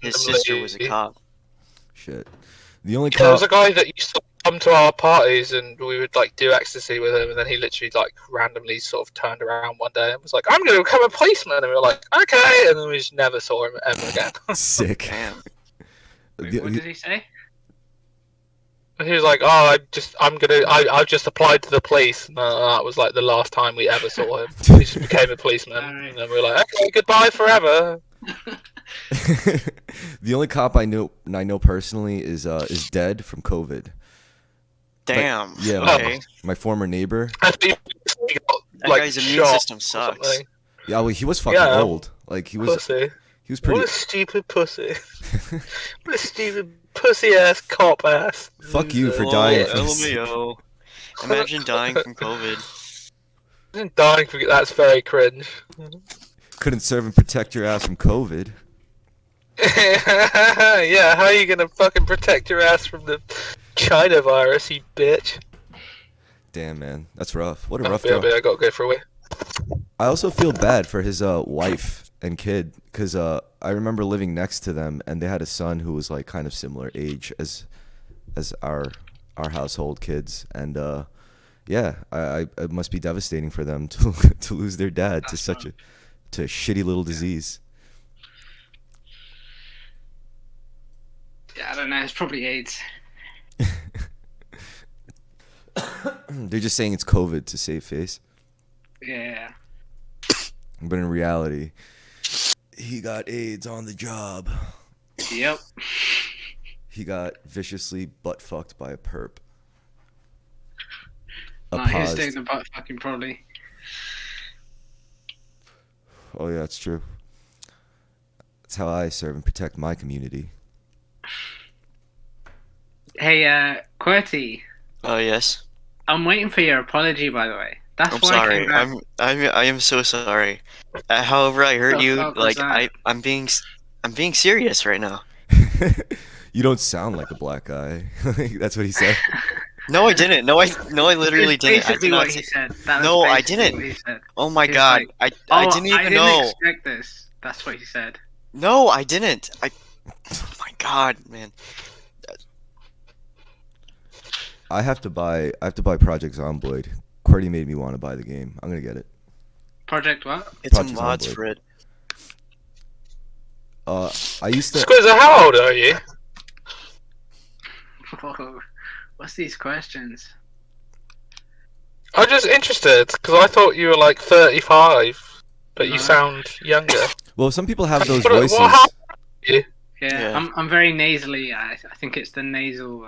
his sister was a cop. Shit. The only There was cop. a guy that used to come to our parties, and we would like do ecstasy with him, and then he literally like randomly sort of turned around one day and was like, "I'm going to become a policeman," and we were like, "Okay," and then we just never saw him ever again. Sick. Damn. Wait, what did he say? He was like, "Oh, I've just applied to the police." And that was like the last time we ever saw him. He just became a policeman, Alright. and then we were like, "Okay, goodbye forever." The only cop I know personally is dead from COVID. Damn. Yeah, Okay. my former neighbor. I think he got, That like, guy's immune shot system or sucks. something. Yeah, well, he was fucking Yeah. old. Like he was Pussy. pretty. What a stupid pussy. What a stupid pussy ass cop ass. Fuck you for Whoa, dying from. LMAO. Imagine dying from COVID. Dying for that's very cringe. Couldn't serve and protect your ass from COVID. Yeah, how are you gonna fucking protect your ass from the China virus, you bitch? Damn, man, that's rough. What a rough Yeah, go. I gotta go for a wee. I also feel bad for his wife and kid, because I remember living next to them, and they had a son who was like kind of similar age as our household kids, and yeah, it must be devastating for them to to lose their dad to such a shitty little disease. Yeah, I don't know. It's probably AIDS. They're just saying it's COVID to save face, Yeah. but in reality, he got AIDS on the job. Yep. He got viciously butt fucked by a perp. A Nah, he was paused. doing the butt fucking probably. Oh yeah, that's true. That's how I serve and protect my community. Hey, QWERTY, Oh yes. I'm waiting for your apology, by the way. That's I'm why I sorry. came back. I am so sorry. However, I hurt The you. fuck was Like that? I'm being serious right now. You don't sound like a black guy. That's what he said. No, I didn't. No, I literally It's didn't. I basically did not what he say- said. That was No, I basically didn't. what he said. Oh my He was god. like, I "Oh, didn't even I didn't know. expect this." That's what he said. No, I didn't. Oh my god, man. I have to buy Project Zomboid. QWERTY made me want to buy the game. I'm gonna get it. Project what? It's Project a mods Zomboid. for it. I used to. Squizzer, how old are you? Whoa. What's these questions? I'm just interested because I thought you were like 35, but you No. sound younger. Well, some people have those What- voices. how- Yeah, Yeah. I'm very nasally. I think it's the nasal.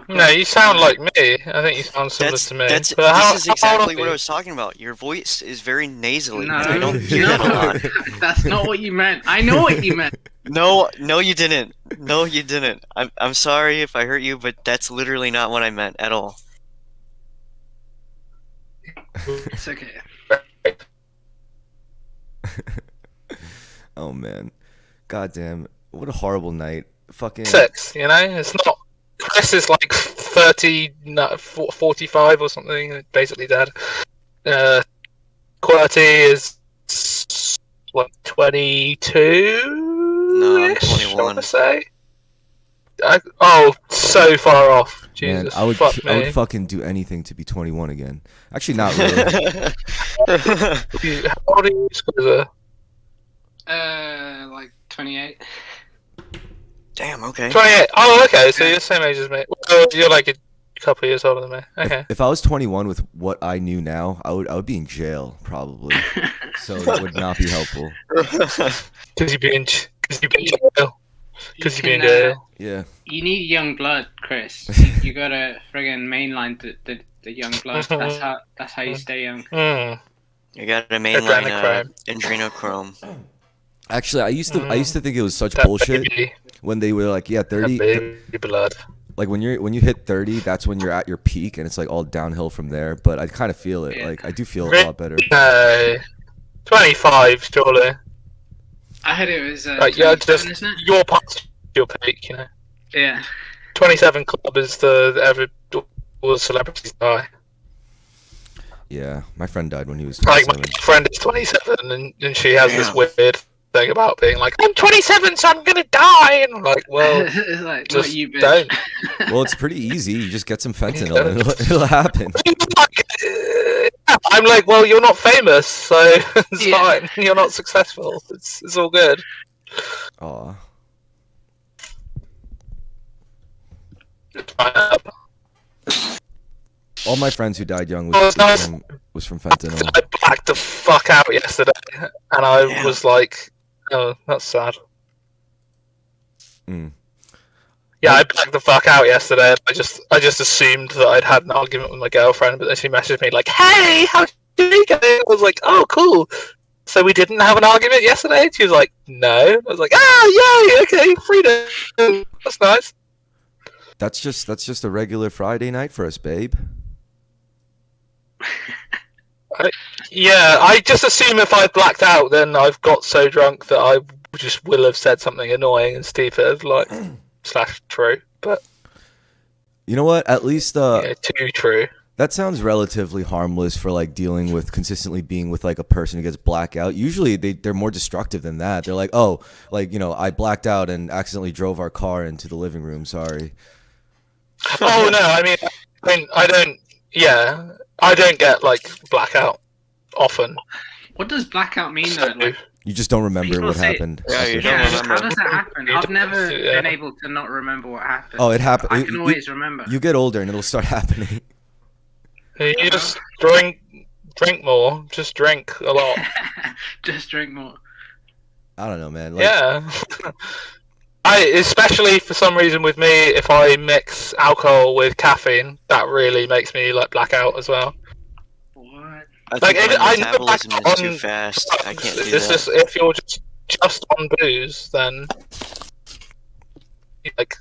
No, you sound like me. I think you sound similar That's to me. that's But how- this is how old exactly are what I you? was talking about. Your voice is very nasally. No, and I don't hear that a lot. That's not what you meant. I know what you meant. No, you didn't. No, you didn't. I'm sorry if I hurt you, but that's literally not what I meant at all. It's okay. Oh man, goddamn! What a horrible night. Fucking. 6, you know? It's not. Chris is like 30, no, 45 or something, basically dead. QWERTY is like 22? No, I'm I 21. want to say. Oh, so far off. Man, Jesus, I would fuck me. fucking do anything to be 21 again. Actually, not really. How old are you, Squizzer? Like 28. Damn. Okay. 28. Oh, okay, so you're the same age as me. Well, you're like a couple of years older than me. Okay. If I was 21 with what I knew now, I would be in jail probably. So that would not be helpful. Because you've been in jail. Because you've been in can, jail. Yeah. You need young blood, Chris. You gotta friggin' mainline the young blood. That's how you stay young. Mm. You got a mainline Adrenochrome. adrenochrome. Actually, I used to think it was such That bullshit baby, when they were like, yeah, that 30. baby blood. Like when you hit 30, that's when you're at your peak, and it's like all downhill from there. But I kind of feel it. Yeah. Like I do feel a lot better. No. 25, surely. I heard it was Like, yeah, 27, just isn't it? your past your peak, you know. Yeah. 27 Club is all the celebrities die. Yeah, my friend died when he was Like, my 27. friend is 27 and she has this Damn. weird thing about being like, I'm 27, so I'm gonna die, and I'm like, well, It's like, just not you, bitch. don't. Well, it's pretty easy. You just get some fentanyl and it'll happen. I'm like, well, you're not famous, so it's Yeah. fine. You're not successful. It's all good. Aw. All my friends who died young Oh, it's nice. was from fentanyl. I blacked the fuck out yesterday, and I Yeah. was like, oh, that's sad. Mm. Yeah, I blacked the fuck out yesterday. I just assumed that I'd had an argument with my girlfriend, but then she messaged me like, "Hey, how did it go?" I was like, "Oh, cool. So we didn't have an argument yesterday?" She was like, "No." I was like, "Ah, yay, okay, freedom. That's nice." That's just a regular Friday night for us, babe. Yeah, I just assume if I blacked out, then I've got so drunk that I just will have said something annoying and stupid, like / true, but You know what? At least yeah, too true. that sounds relatively harmless for like dealing with consistently being with like a person who gets blackout. Usually they're more destructive than that. They're like, oh, like, you know, I blacked out and accidentally drove our car into the living room. Sorry. Oh no, I mean, I don't. Yeah, I don't get like blackout often. What does blackout mean though? Like, You just don't remember People what say- happened. Yeah, you don't yeah, remember. how does that happen? I've never Yeah. been able to not remember what happened. Oh, it happened. I can always remember. You get older and it'll start happening. You just drink more. Just drink a lot. Just drink more. I don't know, man. Like, Yeah. Especially for some reason with me, if I mix alcohol with caffeine, that really makes me like black out as well. What? I Like, think if my I never metabolism black is too on fast. I can't do It's that. just if you're just on booze, then you, like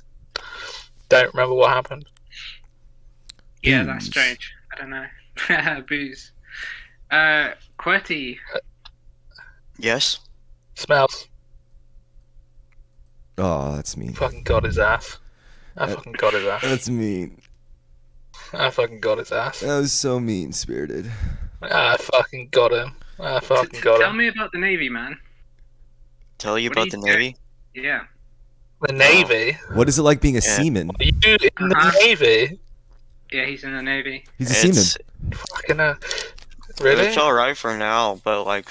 don't remember what happened. Yeah, that's Booze. strange. I don't know. Booze. QWERTY. Yes. Smells. oh, that's mean. Fucking got his ass. I fucking got his ass. That's mean. I fucking got his ass. That was so mean spirited. I fucking got him. I fucking got Tell him. me about the Navy, man. Tell you What do about you the do? Navy? Yeah. The Navy. What is it like being a Yeah. seaman? Are you in Uh-huh. the Navy? Yeah, he's in the Navy. He's a seaman. It's Fucking really? it's alright for now, but like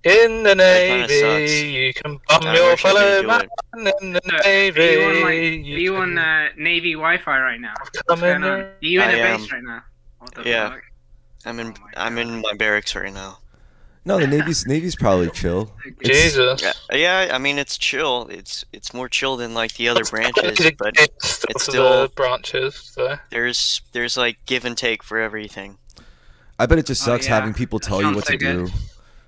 In the kinda Navy, sucks. you can bum I your wish I fellow could do man it. in the No, are Navy. you on, like, you are you on can Navy Wi-Fi right now? come What's going in on? Are there. you in I a base am. right now? What the Yeah. fuck? I'm in Oh my I'm in my barracks right now. No, the Navy's probably chill. Jesus. Yeah, I mean it's chill. It's more chill than like the other It's branches, but it's it's still still- the branches. So. there's like give and take for everything. I bet it just Oh, sucks yeah. having people tell you Sounds what so to good. do,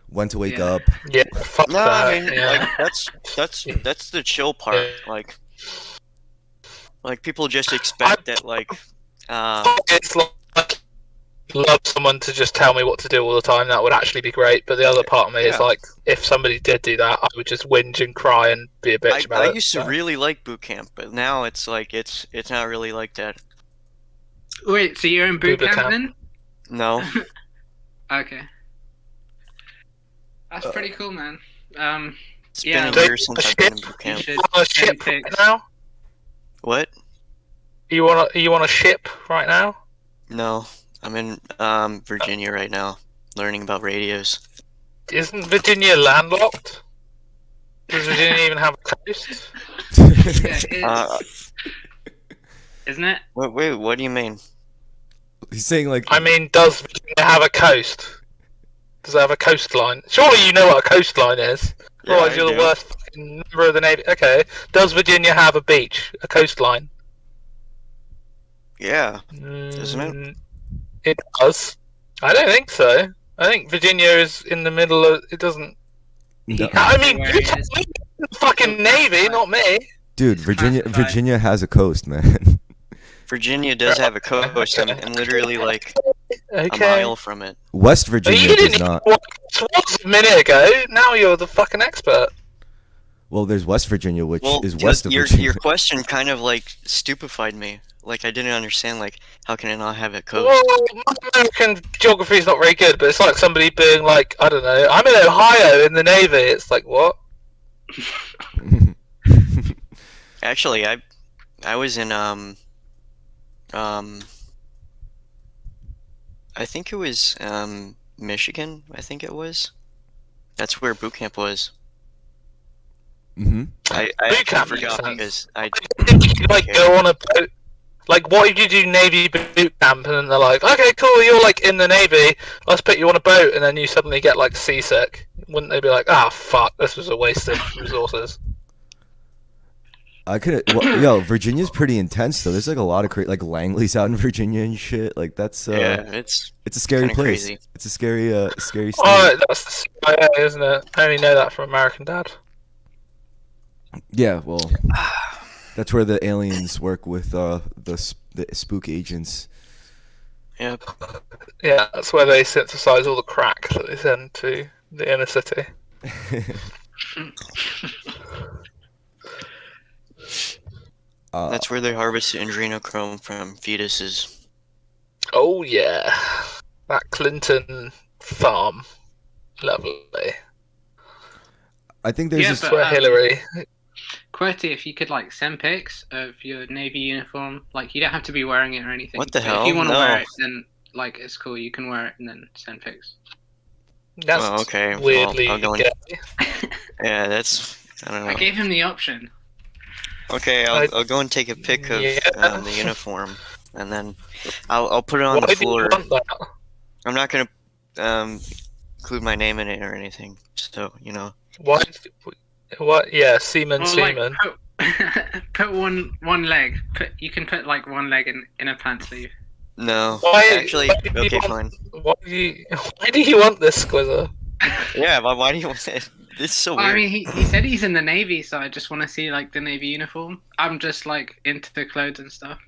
when to wake Yeah. up. Yeah, fuck No, that. I mean yeah. like that's the chill part. Like people just expect that like It's like love someone to just tell me what to do all the time. That would actually be great. But the other part of me is Yeah. like, if somebody did do that, I would just whinge and cry and be a bitch about I it. used to so. really like boot camp, but now it's like it's not really like that. Wait, so you're in boot Boot camp camp. then? No. Okay. That's pretty cool, man. It's Yeah, been a year like- since I've been in boot You camp. should You want a send ship right pics. now? What? You want a ship right now? No. I'm in Virginia right now, learning about radios. Isn't Virginia landlocked? Does Virginia even have a coast? Yeah, it is. Uh, Isn't it? wait, what do you mean? He's saying like, I mean, does Virginia have a coast? Does it have a coastline? Surely you know what a coastline is. Yeah, Otherwise, I you're the do. worst fucking member of the Navy. Okay. Does Virginia have a beach? A coastline? Yeah. Doesn't it? It does. I don't think so. I think Virginia is in the middle of. It doesn't. no, I mean, Where you it tell is. me, the fucking Navy, not me. dude, Virginia Classified. Virginia has a coast, man. Virginia does have a coast. I'm literally like a Okay. mile from it. West But Virginia you does didn't not. was a minute ago. Now you're the fucking expert. Well, there's West Virginia, which Well, is west of your Virginia. question kind of like stupefied me. Like I didn't understand. Like how can it not have a coast? Well, my American geography is not very good, but it's like somebody being like, I don't know, I'm in Ohio in the Navy. It's like, what? Actually, I was in um I think it was Michigan. I think it was. That's where boot camp was. Hmm. I Boot actually camp makes forgot sense. because I Did you like okay. go on a boat? Like, what if you do Navy boot camp and then they're like, okay, cool, you're like in the Navy, let's put you on a boat, and then you suddenly get like seasick? Wouldn't they be like, ah, fuck, this was a waste of resources? I could. Well, yo, Virginia's pretty intense though. There's like a lot of like Langley's out in Virginia and shit. Like that's Yeah, it's it's a scary kind of place. crazy. It's a scary state. Oh, that's the CIA, isn't it? I only know that from American Dad. Yeah, well, that's where the aliens work with the spook agents. Yep. Yeah, that's where they synthesize all the crack that they send to the inner city. That's where they harvest adrenochrome from fetuses. Oh yeah, that Clinton farm, lovely. I think there's Yeah, this. That's but, where Hillary. QWERTY, if you could like send pics of your Navy uniform, like you don't have to be wearing it or anything. What the but hell? If you want to No. wear it, then like it's cool. You can wear it and then send pics. That's Oh, okay. Well, weirdly I'll go in- gay. Yeah, that's I don't I know. gave him the option. Okay, I'll go and take a pic of Yeah. the uniform, and then I'll put it on Why the do you floor. want that? I'm not gonna include my name in it or anything, so you know. Why? What? Yeah, seaman. Or like put one leg. You can put like one leg in a pant sleeve. No, Why- actually, why do you okay, want- fine. Why do you want this, Squizzer? Yeah, but why do you want it? This is so Well, I weird. mean, he said he's in the Navy, so I just want to see like the Navy uniform. I'm just like into the clothes and stuff.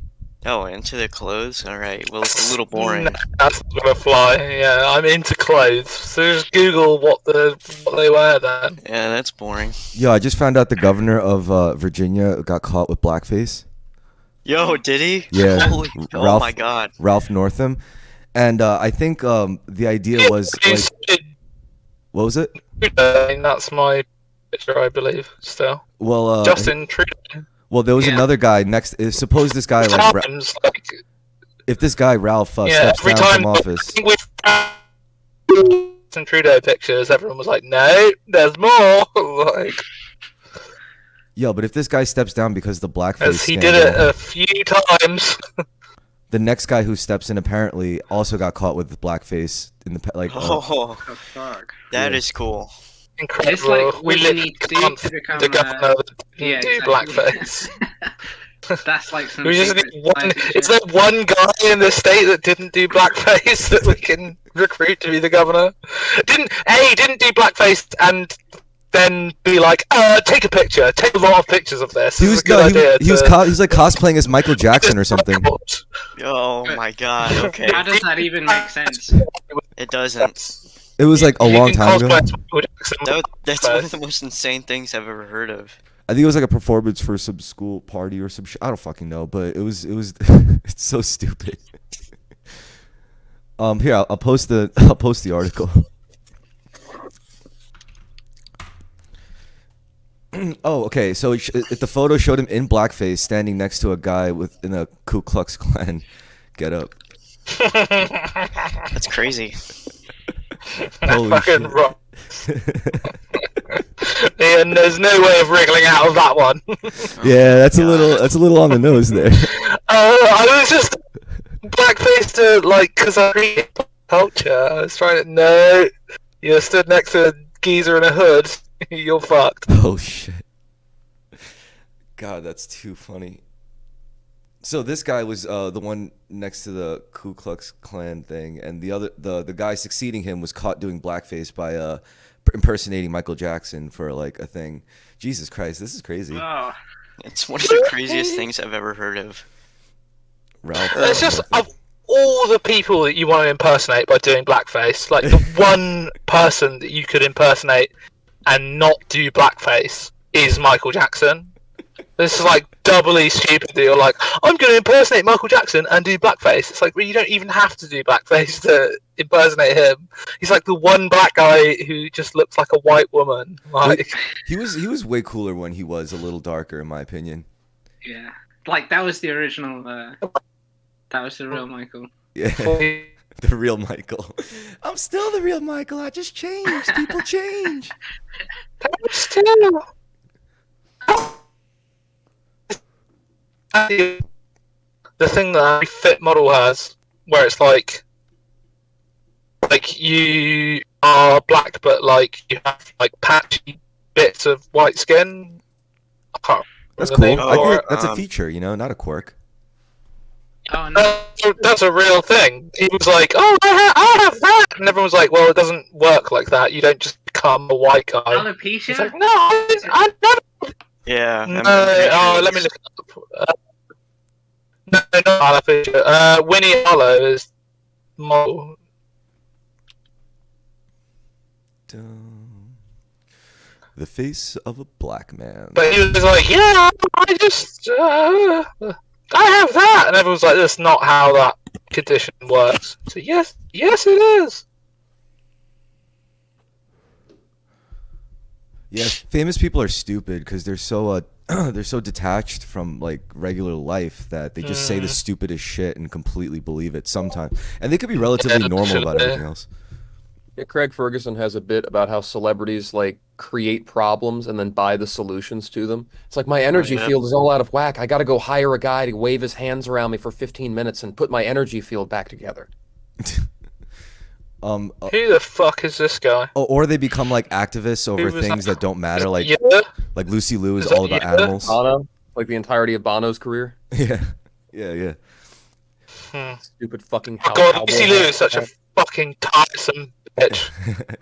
Oh, into the clothes? Alright, well, it's a little boring. Nah, that's not gonna fly. Yeah, I'm into clothes. So just Google what they wear then. Yeah, that's boring. Yo, I just found out the governor of Virginia got caught with blackface. Yo, did he? Yeah, Holy, oh Ralph- my god. Ralph Northam, and I think the idea was like, what was it? That's my picture, I believe. Still, Well, Justin Trudeau. well, there was Yeah. another guy next. Suppose this guy like Times, like, if this guy Ralph yeah, steps every down time from office. with Justin Trudeau pictures, everyone was like, "No, there's more." Like, Yo, but if this guy steps down because of the blackface as he scandal, did it a few times. the next guy who steps in apparently also got caught with blackface in the like. Oh, Oh fuck! that Yeah. is cool. Incredible. It's like we what you live need to do can't to become the governor yeah, do exactly. blackface. That's like some. We just secret need one. society Is shit. there one guy in the state that didn't do blackface that we can recruit to be the governor? Didn't do blackface and then be like, take a picture, take a lot of pictures of this. He This was is a good idea. he was he's like cosplaying as Michael Jackson or something. Oh my god, okay. How does that even make sense? It doesn't. It was like a long time ago. That's one of the most insane things I've ever heard of. I think it was like a performance for some school party or some shit. I don't fucking know, but it was it's so stupid. Here I'll post the article. Oh, okay. So the photo showed him in blackface, standing next to a guy in a Ku Klux Klan getup. That's crazy. Holy Fucking shit. rock. Ian, there's no way of wriggling out of that one. Yeah, that's a little on the nose there. I was just blackface to because I read culture. I was trying to. No, you stood next to a geezer in a hood. You're fucked. Oh shit. God, that's too funny. So this guy was the one next to the Ku Klux Klan thing, and the guy succeeding him was caught doing blackface by impersonating Michael Jackson for like a thing. Jesus Christ, this is crazy. Oh, It's one of the craziest things I've ever heard of. Ralph. It's just of all the people that you want to impersonate by doing blackface, like the one person that you could impersonate and not do blackface is Michael Jackson. This is like doubly stupid that you're like, I'm going to impersonate Michael Jackson and do blackface. It's like, well, you don't even have to do blackface to impersonate him. He's like the one black guy who just looks like a white woman. Like He was way cooler when he was a little darker, in my opinion. Yeah, like that was the original. That was the real Michael. Yeah, the real Michael. I'm still the real Michael. I just changed. People change. still. The thing that every fit model has, where it's like you are black, but like you have like patchy bits of white skin. I can't That's remember the cool. name for I it. think that's a feature, you know, not a quirk. Oh no. That's a real thing. He was like, "Oh, I have that," and everyone was like, "Well, it doesn't work like that. You don't just become a white guy." Alopecia? He's like, "No, I never." Yeah. No, let me look it up. No, not alopecia. Winnie Harlow is model. The face of a black man. But he was like, "Yeah, I just, I have that," and everyone's like, "That's not how that condition works." So yes, it is. Yeah, famous people are stupid because they're so they're so detached from like regular life that they just say the stupidest shit and completely believe it sometimes. And they could be relatively normal about everything else. Yeah, Craig Ferguson has a bit about how celebrities like create problems and then buy the solutions to them. It's like my energy field is all out of whack. I got to go hire a guy to wave his hands around me for 15 minutes and put my energy field back together. Who the fuck is this guy? Or they become like activists over Who was things that? that don't matter. Like Yeah. like Lucy Liu is Is that all about you? animals. Bono, like the entirety of Bono's career. Yeah. Stupid fucking Oh God, Lucy Liu is such a fucking tiresome bitch.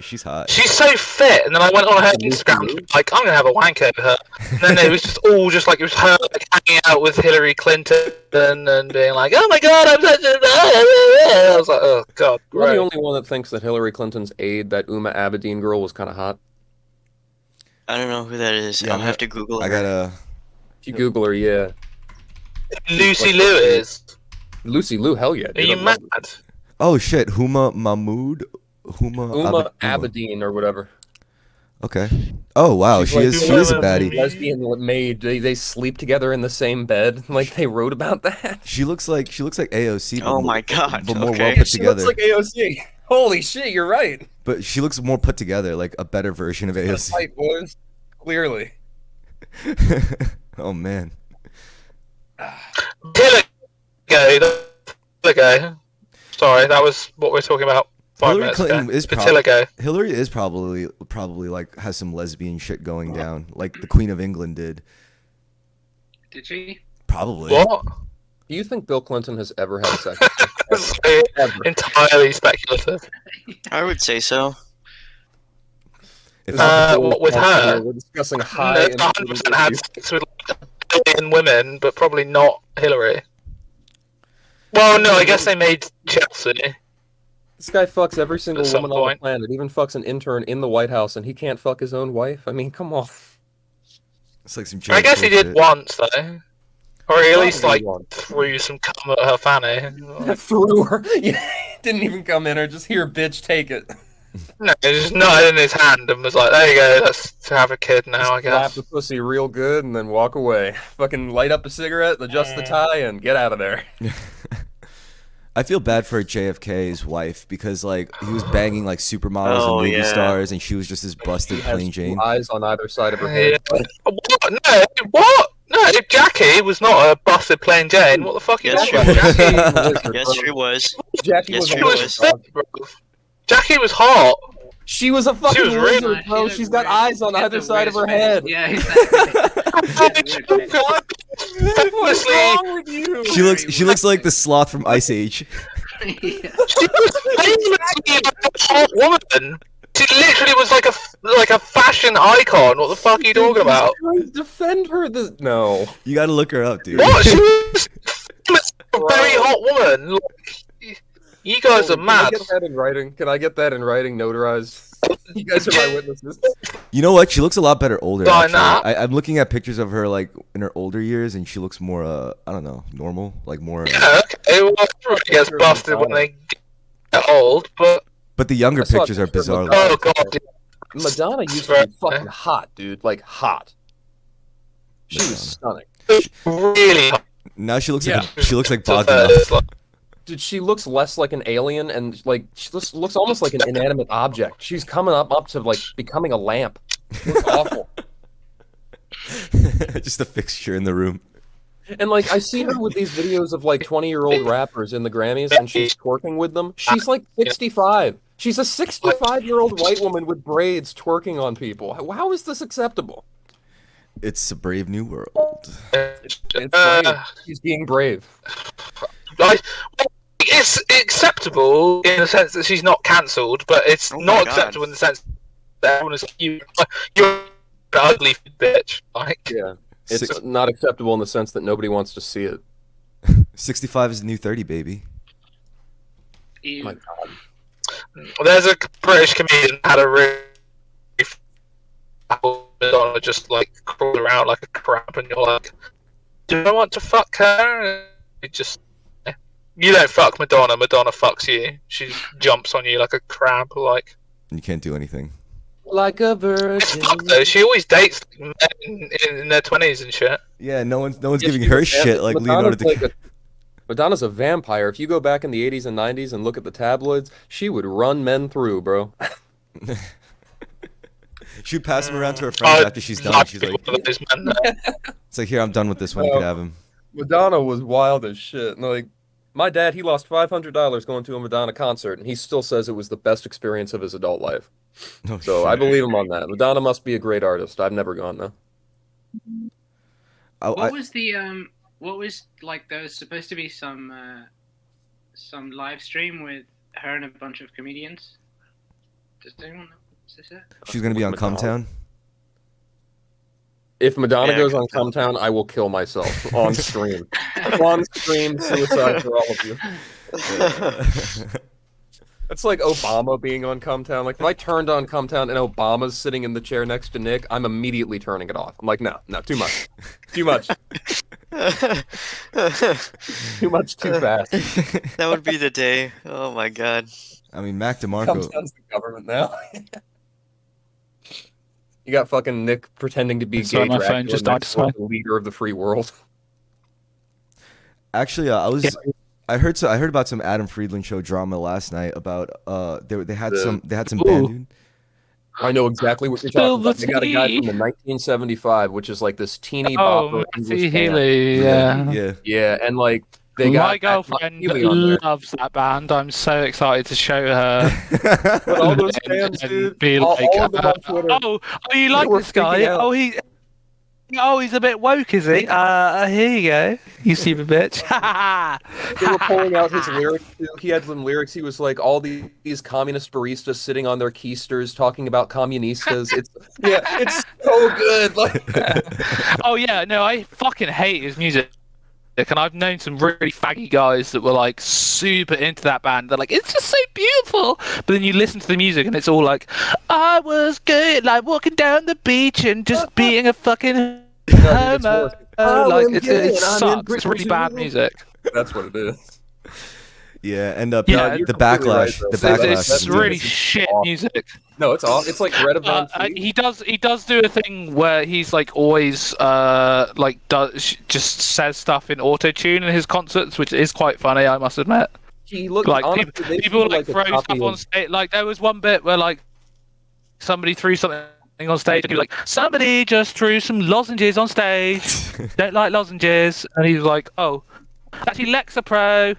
She's hot. She's so fit, and then I went on her Lucy Instagram, Liu? like, I'm gonna have a wank over her. And then it was just all just like it was her like hanging out with Hillary Clinton and being like, "Oh my God, I'm such a." I was like, "Oh God, You're the great." only one that thinks that Hillary Clinton's aide, that Uma Abedin girl, was kind of hot. I don't know who that is. Yeah, I'll have to Google I her. gotta. If you Google her, yeah. Lucy Liu is. Lucy Liu, hell yeah. Are dude, you I love mad? her. Oh shit, Huma Mahmood. Uma Abedin or whatever. Okay. Oh wow, She's she like is. She is a baddie. Lesbian maid. They sleep together in the same bed. Like they wrote about that. She looks like AOC. Oh but my God. But more Okay. well put She together. looks like AOC. Holy shit, you're right. But she looks more put together, like a better version of AOC. Fight boys. Clearly. Oh man. Hillary go. Sorry, that was what we were talking about 5 Hillary minutes Clinton ago. is Attila go. Hillary is probably like has some lesbian shit going down, like the Queen of England did. Did she? Probably. What? Do you think Bill Clinton has ever had sex? Ever. Entirely speculative. I would say so. If What with her? We're discussing high. 100% had sex with like a billion women, but probably not Hillary. Well, no, I guess they made Chelsea. This guy fucks every single At some woman on the point. planet. Even fucks an intern in the White House, and he can't fuck his own wife. I mean, come on. it's like some. I guess he did shit. once though, or he at least Probably like once. threw some cum at her fanny. Threw her. Yeah, didn't even come in her. Just here, bitch, take it. No, he just nutted in his hand and was like, "There you go, let's have a kid now." I Slap guess. the pussy real good, and then walk away. Fucking light up a cigarette, adjust the tie, and get out of there. I feel bad for JFK's wife because like he was banging like supermodels and Oh, movie yeah. stars, and she was just this busted She has plain two Jane. eyes on either side of her head. Yeah. What? No, what? No, Jackie was not a busted plain Jane. What the fuck are you Yes, talking she about? was. Jackie, Yes, she was. Jackie Yes, was she a she was. was fit, bro. Jackie was hot. She was a fucking was really- lizard, bro. looked She's got weird. eyes on She had either the side of her weirdest head. face. Yeah, exactly. What's Famously, wrong with you? She looks like the sloth from Ice Age. Yeah. she was famously a hot woman. She literally was like a fashion icon. What the fuck are you talking about? Defend her. No. You gotta look her up, dude. What? She was a very hot woman. Like, you guys are Can I mad. get that in writing? Can I get that in writing, notarized? You guys are my witnesses. You know what? She looks a lot better older. Why Actually. not? I'm looking at pictures of her like in her older years, and she looks more I don't know, normal, like more. Yeah, okay. Well, everybody gets busted when they get old, but But the younger I saw a pictures are picture of bizarre. oh god, Madonna used to be fucking hot, dude. Like hot. She was stunning. really hot. Now she looks Yeah. like to Bogdanov. first, like, Dude, she looks less like an alien, and like she looks almost like an inanimate object. She's coming up to like becoming a lamp. It's awful. Just a fixture in the room. And like I see her with these videos of like 20-year-old rappers in the Grammys, and she's twerking with them. She's like 65. She's a 65-year-old white woman with braids twerking on people. How is this acceptable? It's a brave new world. It's brave. She's being brave. like, it's acceptable in the sense that she's not cancelled, but it's Oh my not God. acceptable in the sense that everyone is you're an ugly bitch. Like, Yeah. It's Six- not acceptable in the sense that nobody wants to see it. 65 is the new 30, baby. Ew. My God. there's a British comedian had a really Madonna just like crawled around like a crab, and you're like, do I want to fuck her? It just you don't fuck Madonna. Madonna fucks you. She jumps on you like a crab. Like You can't do anything. Like a it's virgin. fucked though. She always dates men in their 20s and shit. Yeah, no one's Yeah, giving she's her a shit like Leonardo Madonna's DiCaprio. Madonna's a vampire. If you go back in the 80s and 90s and look at the tabloids, she would run men through, bro. She'd pass him around to her friends after she's done. She's like, one of those men there. it's like, here, I'm done with this one. You can have him. Madonna was wild as shit. And like, my dad, he lost $500 going to a Madonna concert, and he still says it was the best experience of his adult life. No So shit. I believe him on that. Madonna must be a great artist. I've never gone though. What was the what was like there was supposed to be some live stream with her and a bunch of comedians. Does anyone know? Is this it? She's gonna be on Madonna. Cumtown. If Madonna Yeah, goes on Cumtown, I will kill myself on stream. On stream, suicide for all of you. It's like Obama being on Cumtown. Like if I turned on Cumtown and Obama's sitting in the chair next to Nick, I'm immediately turning it off. I'm like, no, too much, too much, too much, too fast. That would be the day. Oh my God. I mean, Mac DeMarco. Cumtown's the government now. You got fucking Nick pretending to be Sorry, gay my Dracula phone just died next as to well. the leader of the free world. Actually, I heard about some Adam Friedland show drama last night about they had some band Ooh. dude. I know exactly what you're Spill talking about. the They got a guy tea. from the 1975, which is like this teeny Oh, bopper Matthew English band. Healy, yeah. Yeah. Yeah, and like they got My girlfriend Healy on there. loves that band. I'm so excited to show her. But all those And- fans, and dude, be all like, of them on Twitter. oh, you like were this guy? freaking out. He's a bit woke, is he? Here you go, you stupid bitch. They were pulling out his lyrics too. He had some lyrics. He was like, all these communist baristas sitting on their keisters talking about communistas. It's so good. Like, Oh yeah, no, I fucking hate his music. And I've known some really faggy guys that were like super into that band. They're like, it's just so beautiful. But then you listen to the music and it's all like, I was good, like walking down the beach and just being a fucking it's homo. worse. I'm Like gay it and I'm in sucks. It's really bad Brazil. music. that's what it is. Yeah, and Yeah, you're the completely right, backlash, though. the So backlash. It's is really ridiculous. shit awful. music. No, it's all. It's like Greta Van Fleet. He does do a thing where he's like always just says stuff in auto tune in his concerts, which is quite funny, I must admit. He looked Like honestly, they people feel like a throw copy stuff on of- stage. Like there was one bit where like somebody threw something on stage and he was like, somebody just threw some lozenges on stage. Don't like lozenges, and he was like, oh, actually Lexapro.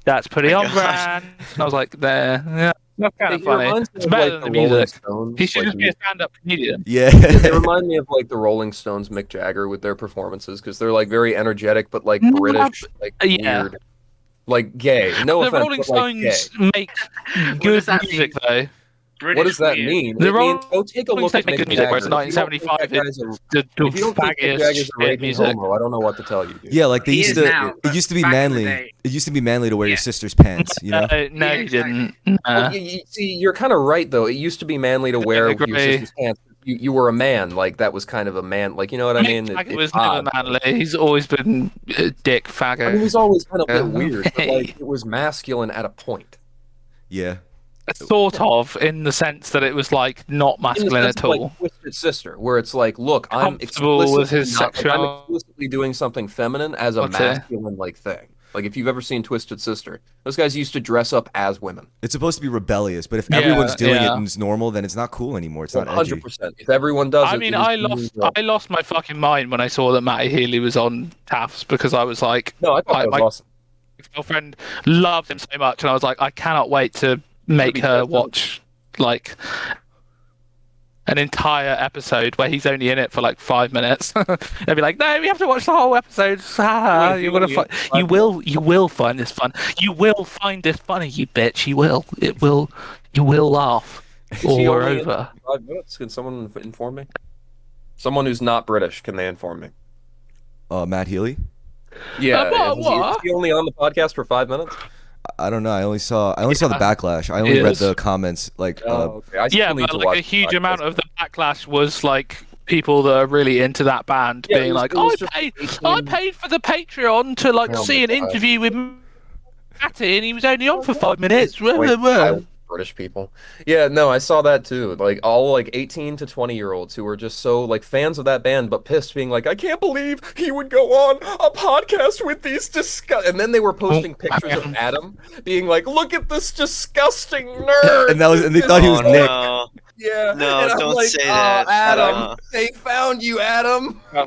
That's pretty My on God. brand. And I was like, there, yeah, that's kind of It funny. reminds me It's of, better like, than the Rolling music. Stones, He should like, just be a stand-up comedian. Yeah. They remind me of like the Rolling Stones, Mick Jagger with their performances because they're like very energetic but like No, British, like yeah. weird, like gay. No The offense, Rolling but, like, gay. Stones make good does that music though. British What does that weird. mean? The It means Rolling go take a look Stones at make Mick good music, whereas Jagger. in If you don't think 1975 that guy's the if you don't think Mick faggiest Jagger's a shit raging music. homo, I don't know what to tell you, dude. Yeah, like they He used is to. now, It but used to be back in the manly. day- It used to be manly to wear your Yeah. sister's pants. You know. No, Yeah, you exactly. didn't. Well, see, you're kind of right though. It used to be manly to wear your agree. sister's pants. You were a man, like that was kind of a man, like you know what I mean? Mick Jagger It's was odd. never manly. He's always been a dick faggot. I mean, he's always been a bit Yeah. weird, but Hey. like it was masculine at a point. Yeah. Sort of, in the sense that it was like not In the masculine sense at of, all. like Twisted Sister, where it's like, look, I'm Comfortable with explicitly his not, like, I'm sexuality. explicitly doing something feminine as a Okay. masculine like thing. Like if you've ever seen Twisted Sister, those guys used to dress up as women. It's supposed to be rebellious, but if Yeah, everyone's doing it yeah. and it's normal, then it's not cool anymore. It's not edgy. 100%. If everyone does I it, mean, it is I being wrong. lost my fucking mind when I saw that Matty Healy was on TAFs because I was like, No, I thought that was my awesome. girlfriend loved him so much, and I was like, I cannot wait to make be her different. watch like an entire episode where he's only in it for like 5 minutes. They'd be like, "No, we have to watch the whole episode. Wait, You're gonna you find, only you will find this fun. You will find this funny, you bitch. You will. It will. You will laugh, or he we're only in over." 5 minutes? Can someone inform me? Someone who's not British, can they inform me? Matt Healy. Yeah, what? is he only on the podcast for 5 minutes? I don't know. I only saw the backlash. I only He read is. the comments. Like, Okay. I still Yeah, need but to like watch a the huge podcast. amount of the backlash was like people that are really into that band Yeah, being like, it was I just paid, 18 I paid for the Patreon to like Oh see my an God. interview with Matty, and he was only on for 5 minutes. Wait, British people. Yeah, no, I saw that too. Like all like 18 to 20-year-olds who were just so like fans of that band but pissed, being like, I can't believe he would go on a podcast with these and then they were posting pictures of Adam being like, look at this disgusting nerd. and they thought he was Oh, Nick. no. Yeah. No, and I'm don't like, say "Oh, that. Adam, they found you, Adam. Oh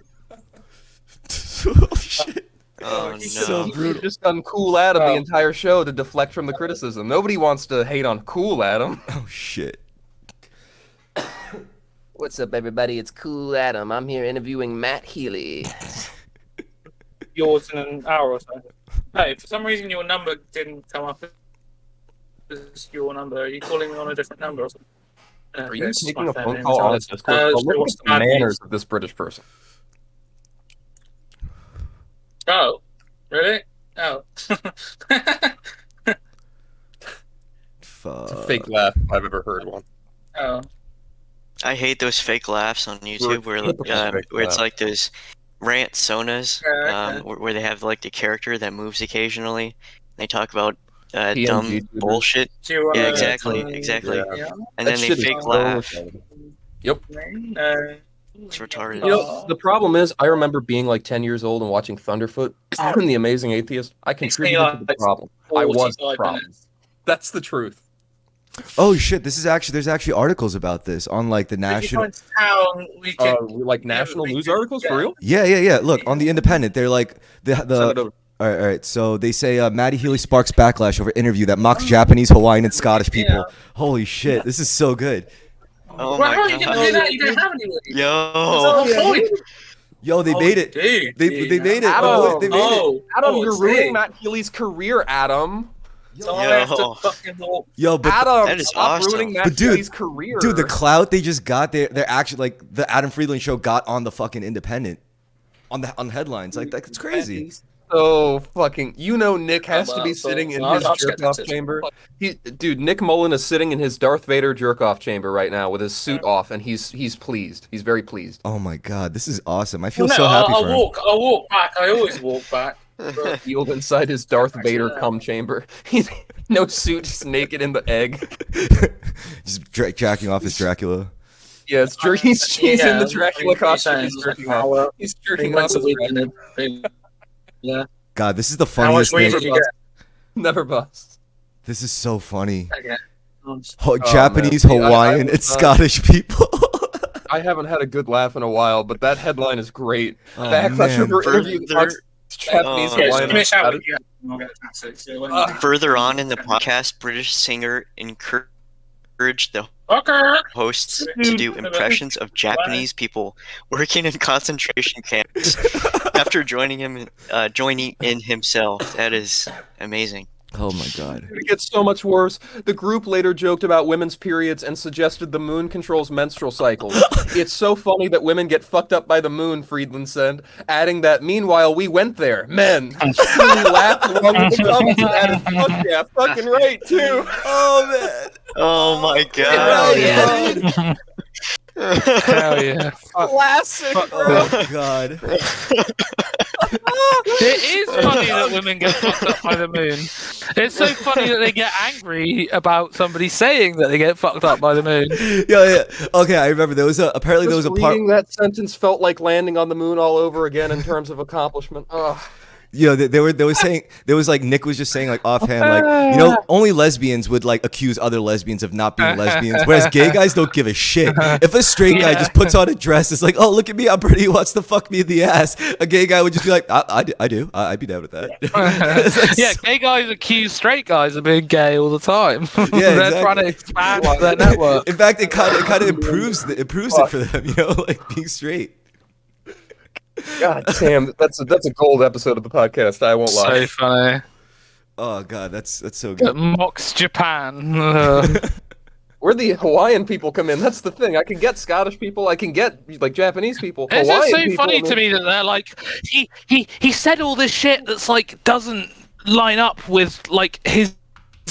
shit. Oh, He no. could've just done Cool Adam the entire show to deflect from the criticism. Nobody wants to hate on Cool Adam. Oh shit. What's up, everybody? It's Cool Adam. I'm here interviewing Matt Healy. Yours in an hour or so. Hey, for some reason your number didn't come up as your number. Are you calling me on a different number or something? Are you It's taking my a phone phone call on a name. Discord? Oh, look what's at the the manners of this British person. Oh, really? Oh. Fuck. Fake laugh if I've ever heard one. Oh. I hate those fake laughs on YouTube where it's like those rant sonas where they have like the character that moves occasionally. They talk about dumb YouTubers. bullshit. Do you wanna- Yeah, exactly. Yeah. And then they fake laugh. Yep. It's retarded. You know, the problem is, I remember being like 10 years old and watching Thunderfoot and The Amazing Atheist. I contributed to the problem. I was the 45 problem. minutes. That's the truth. Oh shit. There's actually articles about this on like the national. How we can, Like national we news can- articles for real? Yeah. Look on the Independent. They're like Send it over. All right. So they say Matty Healy sparks backlash over interview that mocks Japanese, Hawaiian, and Scottish people. Yeah. Holy shit, this is so good. Oh Well, my how are you going to do god. that? You don't have anybody. Yo. That's the whole point. Yo, they made it. Dude, They made it. Adam. My boy, they made it. Adam, oh, you're it's ruining big. Matt Healy's career, Adam. So I have to Yo. fucking walk. Yo, but Adam, that is stop awesome. ruining Matt But dude- Healy's career. dude, the clout they just got, they're actually like the Adam Friedland show got on the fucking Independent, on the headlines. Like that's crazy. So fucking, Nick has to be So- sitting in so his I'll just get jerk-off that chamber. Dude, Nick Mullen is sitting in his Darth Vader jerk-off chamber right now with his suit off, and he's pleased. He's very pleased. Oh my god, this is awesome. I feel No, so happy I'll for him. walk back. I always walk back. Healed inside his Darth Vader cum chamber. He's no suit, just naked in the egg. Just jacking off his Dracula. Yeah, he's in the Dracula costume. He's He's jerking off. He's jerking off. His Dracula. Yeah. God, this is the How much funniest weight thing. did you get? Never bust. This is so funny. Okay. Japanese, man. See, Hawaiian, and Scottish people. I haven't had a good laugh in a while, but that headline is great. Oh, Backlash man. over interview Further- Japanese Oh, Yeah, Hawaiian. just finish out. and Yeah. I'll get that. So when Further on in the podcast, British singer encouraged the Okay. hosts to do impressions of Japanese people working in concentration camps after joining in himself. That is amazing. Oh my god. It gets so much worse. The group later joked about women's periods and suggested the moon controls menstrual cycles. It's so funny that women get fucked up by the moon, Friedland said, adding that, meanwhile, we went there, men. We laughed along with the comments and added, fuck yeah, fucking right, too. Oh, man. Oh my Oh, god. yeah. Hell yeah. Classic, bro. Oh, God. It is funny that women get fucked up by the moon. It's so funny that they get angry about somebody saying that they get fucked up by the moon. Yeah. Okay, I remember there was apparently there was a part. Reading that sentence felt like landing on the moon all over again in terms of accomplishment. Ugh. You know, they were saying, there was like, Nick was just saying like offhand, like, only lesbians would like accuse other lesbians of not being lesbians, whereas gay guys don't give a shit. If a straight guy just puts on a dress, it's like, oh, look at me, I'm pretty, wants to fuck me in the ass. A gay guy would just be like, I do, I'd be down with that. Yeah, gay guys accuse straight guys of being gay all the time. Yeah, They're trying to expand their network. In fact, it kind of improves it for them, like being straight. God damn, that's a gold episode of the podcast. I won't lie. So funny. Oh god, that's so good. It mocks Japan. Where the Hawaiian people come in, that's the thing. I can get Scottish people, I can get like Japanese people. It's Hawaiian just so people, funny to me that they're like, he said all this shit that's like doesn't line up with like his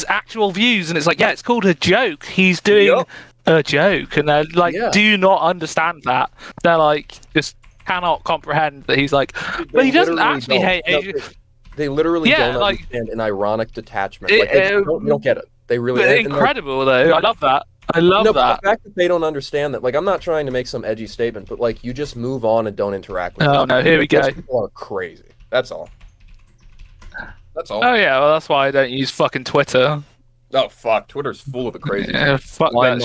actual views, and it's like, yeah, it's called a joke. He's doing a joke, and they're like, do you not understand that? They're like, just cannot comprehend that he's like, but he doesn't actually hate Asian. They literally don't understand an ironic detachment. Like they don't get it. They really incredible though. I love that. I love that. The fact that they don't understand that, like, I'm not trying to make some edgy statement, but like, you just move on and don't interact with them. Oh no, here we go. Those people are crazy. That's all. That's all. Oh yeah, well that's why I don't use fucking Twitter. Oh fuck, Twitter's full of the crazy. Yeah, fuck that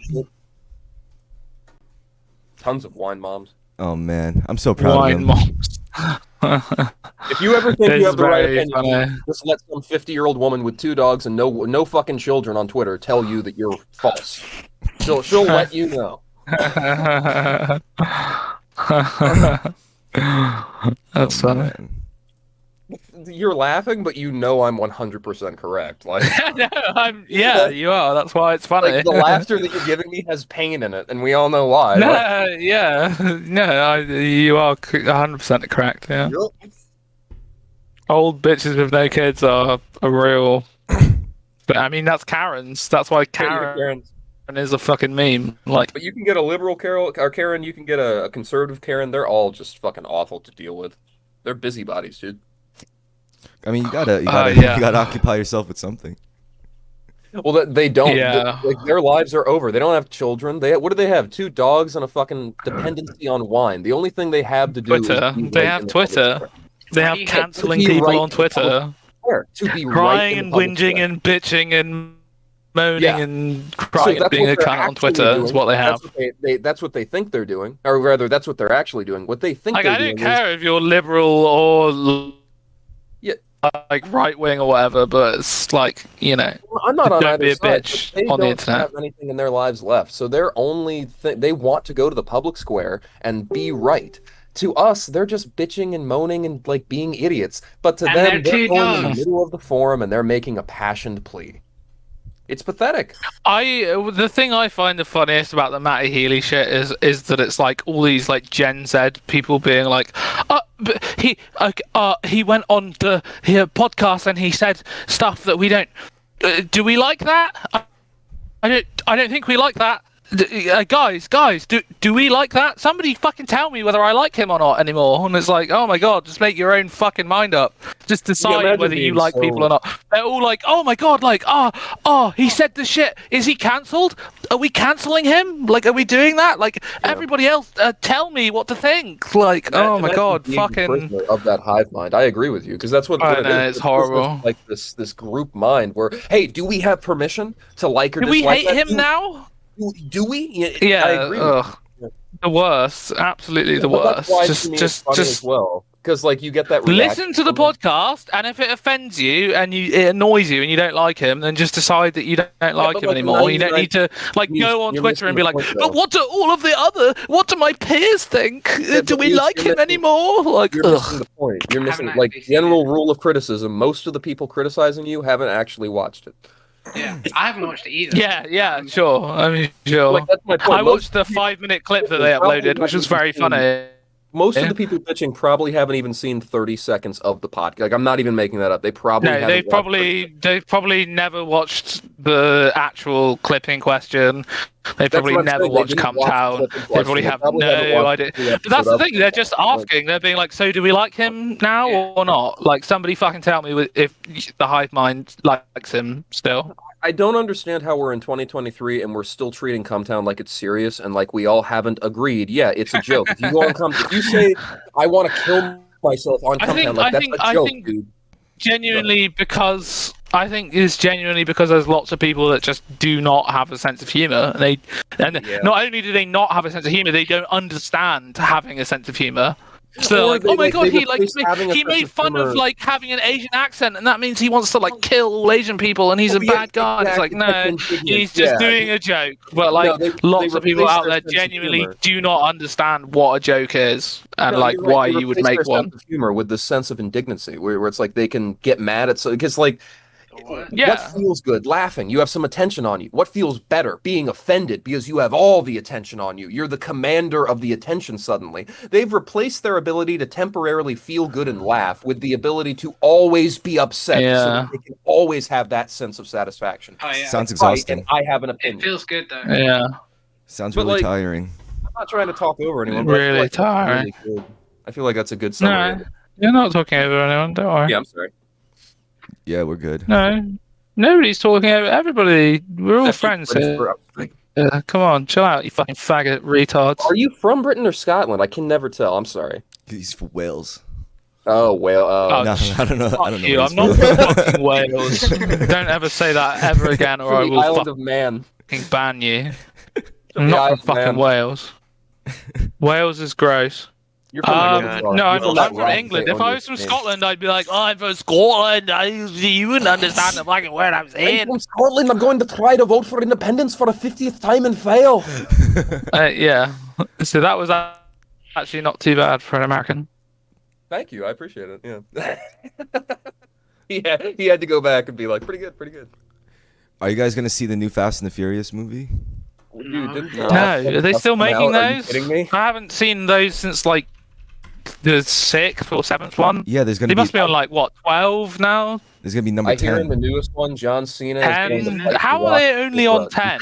shit. Tons of wine moms. Oh man, I'm so proud of him. Moms. If you ever think you have the right opinion, just let some 50-year-old woman with 2 dogs and no fucking children on Twitter tell you that you're false. She'll let you know. That's funny. You're laughing, but you know I'm 100% correct. Like, no, yeah, you are. That's why it's funny. Like, the laughter that you're giving me has pain in it, and we all know why. No, like, yeah, no, you are 100% correct. Yeah. Yep. Old bitches with no kids are a real. But I mean, that's Karen's. That's why Karen is a fucking meme. Like, but you can get a liberal Karen, you can get a conservative Karen. They're all just fucking awful to deal with. They're busybodies, dude. I mean, you gotta occupy yourself with something. Well, they don't. Yeah. Like, their lives are over. They don't have children. What do they have? 2 dogs and a fucking dependency on wine. The only thing they have to do Twitter. is they have Twitter. They have canceling people on Twitter. Crying and whinging and bitching and moaning and crying and being a cunt on Twitter is what they have. That's what they think they're doing, or rather, that's what they're actually doing. What they think. Like, I don't care if you're liberal or like right wing or whatever, but it's like, you know, I'm not on don't either be a side, bitch they on the don't internet. have anything in their lives left, so their only they want to go to the public square and be right. To us, they're just bitching and moaning and like being idiots. But to them, they're going in the middle of the forum and they're making a passioned plea. It's pathetic. The thing I find the funniest about the Matty Healy shit is that it's like all these like Gen Z people being like, but he went on the podcast and he said stuff that we don't. Do we like that? I don't think we like that. Guys, do we like that? Somebody fucking tell me whether I like him or not anymore. And it's like, oh my god, just make your own fucking mind up. Just decide whether you like people or not. They're all like, oh my god, like, he said the shit. Is he cancelled? Are we cancelling him? Like, are we doing that? Like, everybody else, tell me what to think. Like, oh my god, fucking of that hive mind. I agree with you because that's what I know. It's horrible. Like this group mind where, hey, do we have permission to like or dislike? Do we hate him now? Do we? Yeah, I agree. The worst, absolutely the worst. Just as well. Because like you get that reaction. Listen to the podcast, and if it offends you and it annoys you and you don't like him, then just decide that you don't like him anymore. You don't need to go on Twitter and be like, but what do my peers think? Do we like him anymore? Like, you're missing the point. You're missing like general rule of criticism. Most of the people criticizing you haven't actually watched it. Yeah, I haven't watched it either. Yeah, sure. I mean, sure. Like, that's my point. I watched the 5-minute clip that they uploaded, which was very funny. Most of the people bitching probably haven't even seen 30 seconds of the podcast. Like, I'm not even making that up. They probably they've probably never watched the actual clip in question. They probably never watched Come Town. They probably have no idea. But that's the thing. They're just asking. They're being like, so do we like him now or not? Like, somebody fucking tell me if the hive mind likes him still. I don't understand how we're in 2023 and we're still treating Come Town like it's serious and like we all haven't agreed. Yeah, it's a joke. If you go on if you say I want to kill myself on Come Town, like that's a joke, dude. Genuinely, because I think it's genuinely because there's lots of people that just do not have a sense of humor. Not only do they not have a sense of humor, they don't understand having a sense of humor. So like, oh my god, he made fun of like having an Asian accent, and that means he wants to like kill all Asian people, and he's a bad guy. It's like, no, he's just doing a joke. But like, lots of people out there genuinely do not understand what a joke is, and like why you would make one. Humor with this sense of indignancy, where it's like they can get mad at so because like. What feels good? Laughing. You have some attention on you. What feels better? Being offended because you have all the attention on you. You're the commander of the attention suddenly. They've replaced their ability to temporarily feel good and laugh with the ability to always be upset so that they can always have that sense of satisfaction. Oh, yeah. Sounds exhausting. And I have an opinion. It feels good, though. Yeah. Sounds really tiring. I'm not trying to talk over anyone, but Really tiring. I feel like that's a good summary. No, you're not talking over anyone, don't worry. Yeah, I'm sorry. Yeah, we're good. No, nobody's talking over everybody. We're all friends here. Come on, chill out, you fucking faggot retards. Are you from Britain or Scotland? I can never tell. I'm sorry. He's from Wales. Oh, well. No, I don't know. I don't know. I'm not from fucking Wales. Don't ever say that ever again, or I will Island of Man. Fucking ban you. I'm not from fucking Wales. Wales is gross. You're from no, I'm from England. If I was from Scotland, I'd be like, oh, I'm from Scotland. You wouldn't understand the fucking word I'm saying. I'm from Scotland. I'm going to try to vote for independence for the 50th time and fail. Yeah. So that was actually not too bad for an American. Thank you. I appreciate it. Yeah. He had to go back and be like, pretty good, pretty good. Are you guys going to see the new Fast and the Furious movie? Dude, no, are they still making those? Are you kidding me? I haven't seen those since like the 6th or 7th one. Yeah, there's gonna. They must be on like what 12 now. There's gonna be number 10. I hear in the newest one, John Cena. 10. How are they only on 10?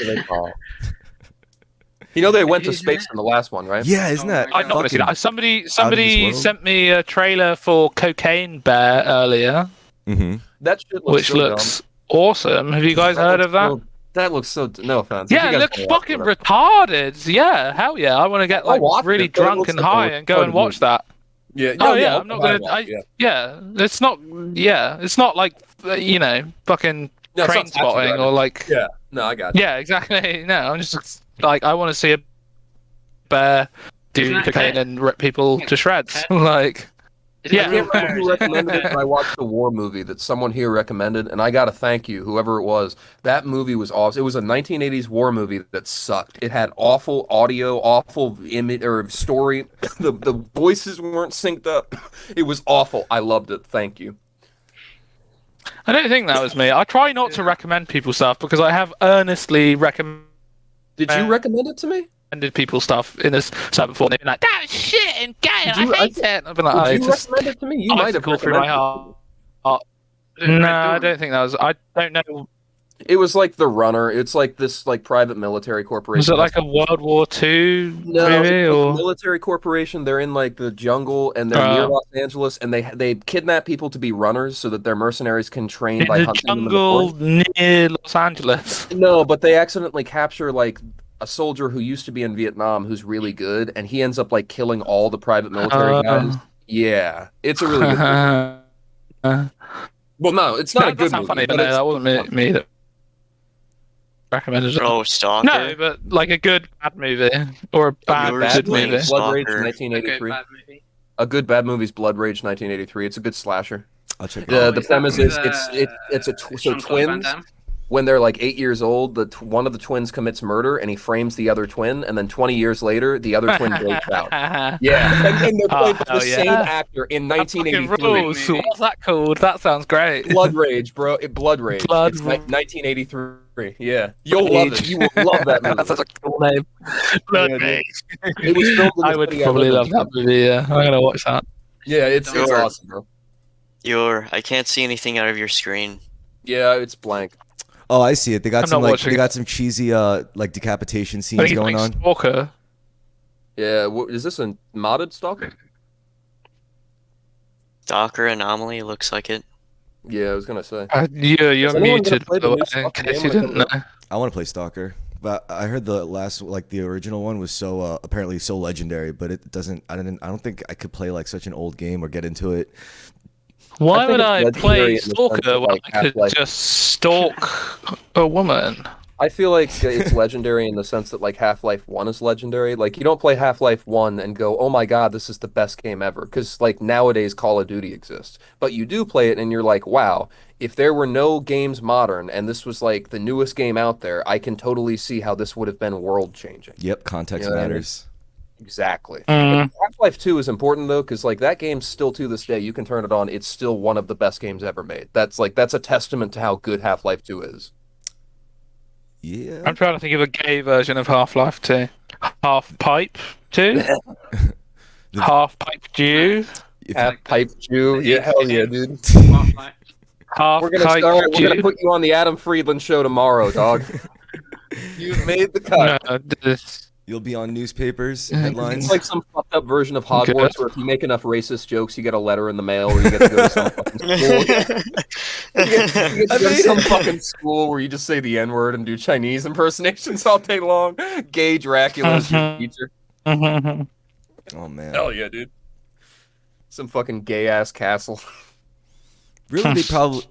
You know they went to space in the last one, right? Yeah, isn't that? I'm not gonna see that. Somebody sent me a trailer for Cocaine Bear earlier. Mm-hmm. That shit looks which looks awesome. Have you guys heard of that? That looks so. No offense. Yeah, it looks fucking retarded. Yeah, hell yeah. I want to get like really drunk and high and go and watch that. Yeah. Oh yeah, I'm not gonna. Yeah, it's not. Yeah, it's not like fucking Train Spotting or like. Yeah. No, I got it. Yeah, exactly. No, I'm just like I want to see a bear do cocaine and rip people to shreds. Like. Yeah, I can't remember who recommended it, but I watched a war movie that someone here recommended, and I gotta thank you, whoever it was. That movie was awesome. It was a 1980s war movie that sucked. It had awful audio, awful image or story. The voices weren't synced up. It was awful. I loved it. Thank you. I don't think that was me. I try not to recommend people stuff because I have earnestly recommended. Did you recommend it to me? People stuff in this site before, and they've been like, "That's shit and gay, and I hate it." I've been like, "Did you recommend it to me? You might have gone through my heart." No, I don't think that was. I don't know. It was like The Runner. It's like this like private military corporation. Was it like a World War II movie or military corporation? They're in like the jungle and they're near Los Angeles, and they kidnap people to be runners so that their mercenaries can train by hunting them in the jungle near Los Angeles. No, but they accidentally capture like a soldier who used to be in Vietnam who's really good, and he ends up like killing all the private military guys. Yeah, it's a really good movie. Well, no, it's not a good movie. Funny, but no, that wasn't me that recommended it. Oh, Stalker. No, but like a good bad movie or a bad movie. Blood Rage in 1983. A good bad movie's Blood Rage 1983. It's a good slasher. I'll check it out. The premise is so twins. When they're like 8 years old, one of the twins commits murder, and he frames the other twin, and then 20 years later, the other twin breaks out. Yeah, and they're played by the same actor in 1983. What's that called? That sounds great. Blood Rage, bro. Blood Rage. 1983. Yeah, you'll love it. You will love that movie. That's such a cool name. Blood Rage. It was filmed in I would probably love that movie. Yeah, I'm gonna watch that. Yeah, it's awesome, bro. I can't see anything out of your screen. Yeah, it's blank. Oh, I see it. They got some cheesy like decapitation scenes going on. Stalker. Yeah, is this a modded Stalker? Stalker Anomaly looks like it. Yeah, I was gonna say. Yeah, you're muted. In case you didn't know. I want to play Stalker, but I heard the last, like the original one, was so apparently so legendary. But it doesn't. I don't think I could play like such an old game or get into it. Why would I play Stalker when I could just stalk a woman? I feel like it's legendary in the sense that like Half-Life 1 is legendary. Like you don't play Half-Life 1 and go, "Oh my god, this is the best game ever," because like nowadays Call of Duty exists. But you do play it and you're like, "Wow, if there were no games modern and this was like the newest game out there, I can totally see how this would have been world-changing." Yep, context matters. Exactly. Half-Life 2 is important though, because like that game still to this day, you can turn it on, it's still one of the best games ever made. That's a testament to how good Half-Life 2 is. Yeah. I'm trying to think of a gay version of Half-Life 2. Half-Pipe 2? Half-Pipe Jew? Half-Pipe Jew? Yeah, hell yeah, dude. We're gonna put you on the Adam Friedland show tomorrow, dog. You've made the cut. You'll be on newspapers, headlines. It's like some fucked up version of Hogwarts where if you make enough racist jokes, you get a letter in the mail or you get to go to some fucking school. You get to go to some fucking school where you just say the N-word and do Chinese impersonations all day long. Gay Dracula is your teacher. Oh, man. Hell yeah, dude. Some fucking gay-ass castle. Really,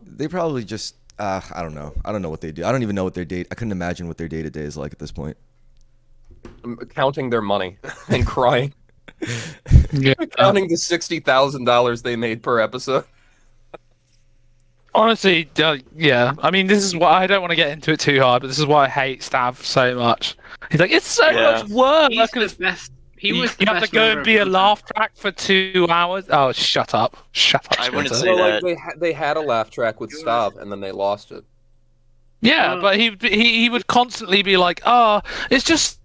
they probably just, I don't know. I don't know what they do. I don't even know what their I couldn't imagine what their day-to-day is like at this point. Counting their money and crying. Counting the $60,000 they made per episode. Honestly, yeah. I mean, this is why I don't want to get into it too hard, but this is why I hate Stav so much. He's like, it's so much work. He's the best. You have to go and be a laugh track for 2 hours. Oh, shut up! Shut up! I wouldn't say that. Like they had a laugh track with Stav, and then they lost it. Yeah, but he would constantly be like, "Oh, it's just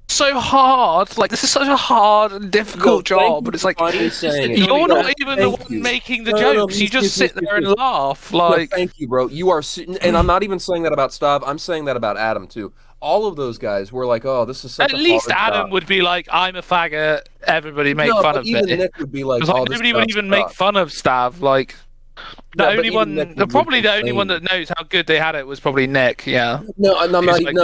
so hard. Like this is such a hard and difficult job." But it's like you're not even the one making the jokes. You just sit there and laugh. Like, thank you, bro. You are sitting, and I'm not even saying that about Stav. I'm saying that about Adam too. All of those guys were like, "Oh, this is such a hard job." At least Adam would be like, "I'm a faggot. Everybody make fun of even it." Nick would be like, nobody would even make fun of Stav. Like. The only one that knows how good they had it was probably Nick. Yeah. No, I'm not. Even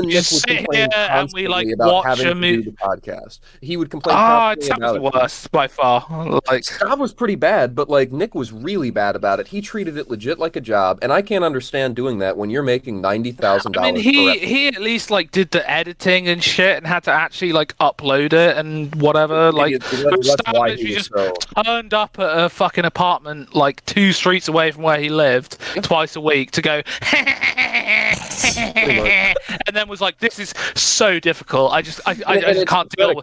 Nick would complain and we about having to do the podcast. He would complain. It's the worst by far. Like Scott was pretty bad, but like Nick was really bad about it. He treated it legit like a job, and I can't understand doing that when you're making $90,000. I mean, he at least like did the editing and shit, and had to actually like upload it and whatever. Like, he just turned up at a fucking apartment like 2 streets away from where he lived twice a week to go and then was like, this is so difficult. I just can't deal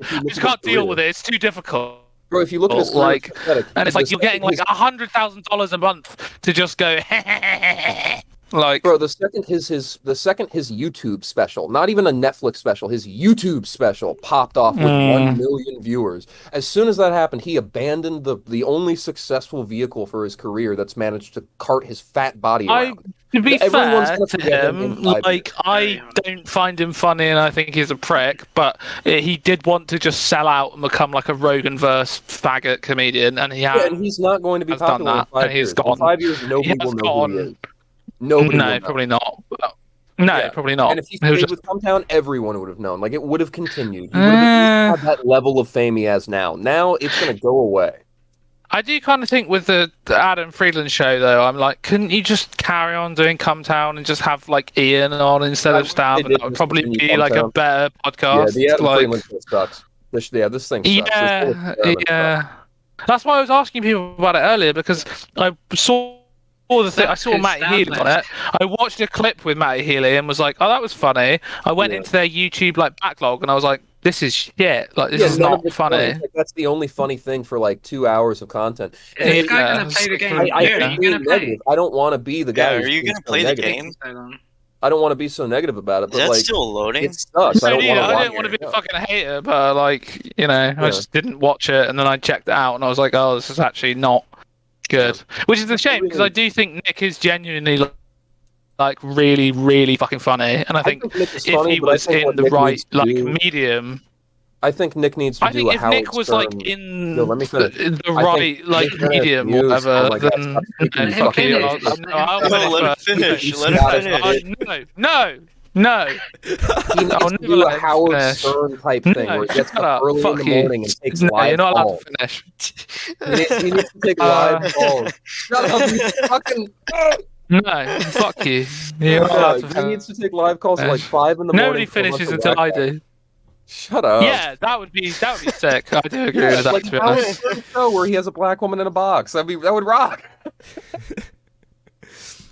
with it. It's too difficult. Bro, if you look at his and it's like you're getting like $100,000 a month to just go like, bro, the second his YouTube special, not even a Netflix special, his YouTube special popped off with 1 million viewers. As soon as that happened, he abandoned the only successful vehicle for his career that's managed to cart his fat body around. To be fair to him, like, I don't find him funny and I think he's a prick, but he did want to just sell out and become like a Rogan-verse faggot comedian, and he has. Yeah, and he's not going to be popular in 5 years. In 5 years, nobody will know who he is. Nobody. No, probably not. Probably not. And if he stayed with Cometown, everyone would have known. Like, it would have continued. He would have had that level of fame he has now. Now it's going to go away. I do kind of think with the Adam Friedland show, though, I'm like, couldn't you just carry on doing Cometown and just have like Ian on instead of Stav? That would probably be like a better podcast. Yeah, the Adam Friedland show sucks. This thing sucks. Yeah. That's why I was asking people about it earlier, because I saw the thing. I saw Matty Healy on it. I watched a clip with Matty Healy and was like, "Oh, that was funny." I went into their YouTube backlog and I was like, "This is shit. Like, this is not funny." Like, that's the only funny thing for like 2 hours of content. Is this guy gonna play the game? Are you gonna play? I don't want to be the guy. Are you gonna play the game? I don't want to be so negative about it, but That's like, still loading. It sucks. I didn't want to be a fucking hater, but like, I just didn't watch it, and then I checked it out, and I was like, "Oh, this is actually not good," which is a shame, because I do think Nick is genuinely like really, really fucking funny, and I think if he was in the right medium. I think Nick needs to do a Howard Nick was Stern. like in No, let me finish. the right medium, whatever. Then let him finish. Let him finish. No. He needs to do a Howard Stern type thing where he gets up early in the morning and takes live calls. You're not allowed to finish. He needs to take live calls. Shut up, you fucking. No, fuck you. You're not allowed to finish. He needs to take live calls at like 5 in the morning. Nobody finishes until I do. Shut up. Yeah, that would be sick. I do agree with that. Like a show where he has a black woman in a box. That would rock.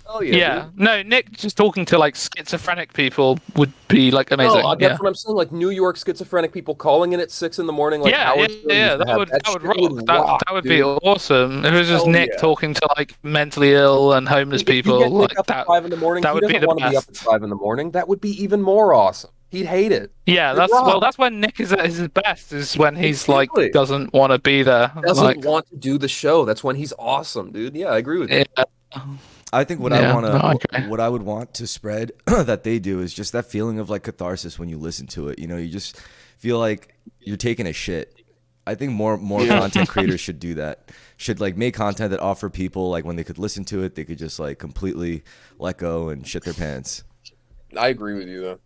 Oh yeah. Dude. No, Nick just talking to like schizophrenic people would be like amazing. No, that's what I'm saying. Like New York schizophrenic people calling in at 6 in the morning. Like that would be awesome. If it was just Nick talking to like mentally ill and homeless people, like up at 5 in the morning. That would be the best. Be up at 5 in the morning. That would be even more awesome. He'd hate it. Yeah, that's when Nick is at his best, is when he's like doesn't want to be there. Doesn't want to do the show. That's when he's awesome, dude. Yeah, I agree with you. I think what I would want to spread that they do is just that feeling of like catharsis when you listen to it. You just feel like you're taking a shit. I think more content creators should do that. Should like make content that offer people like when they could listen to it, they could just like completely let go and shit their pants. I agree with you though.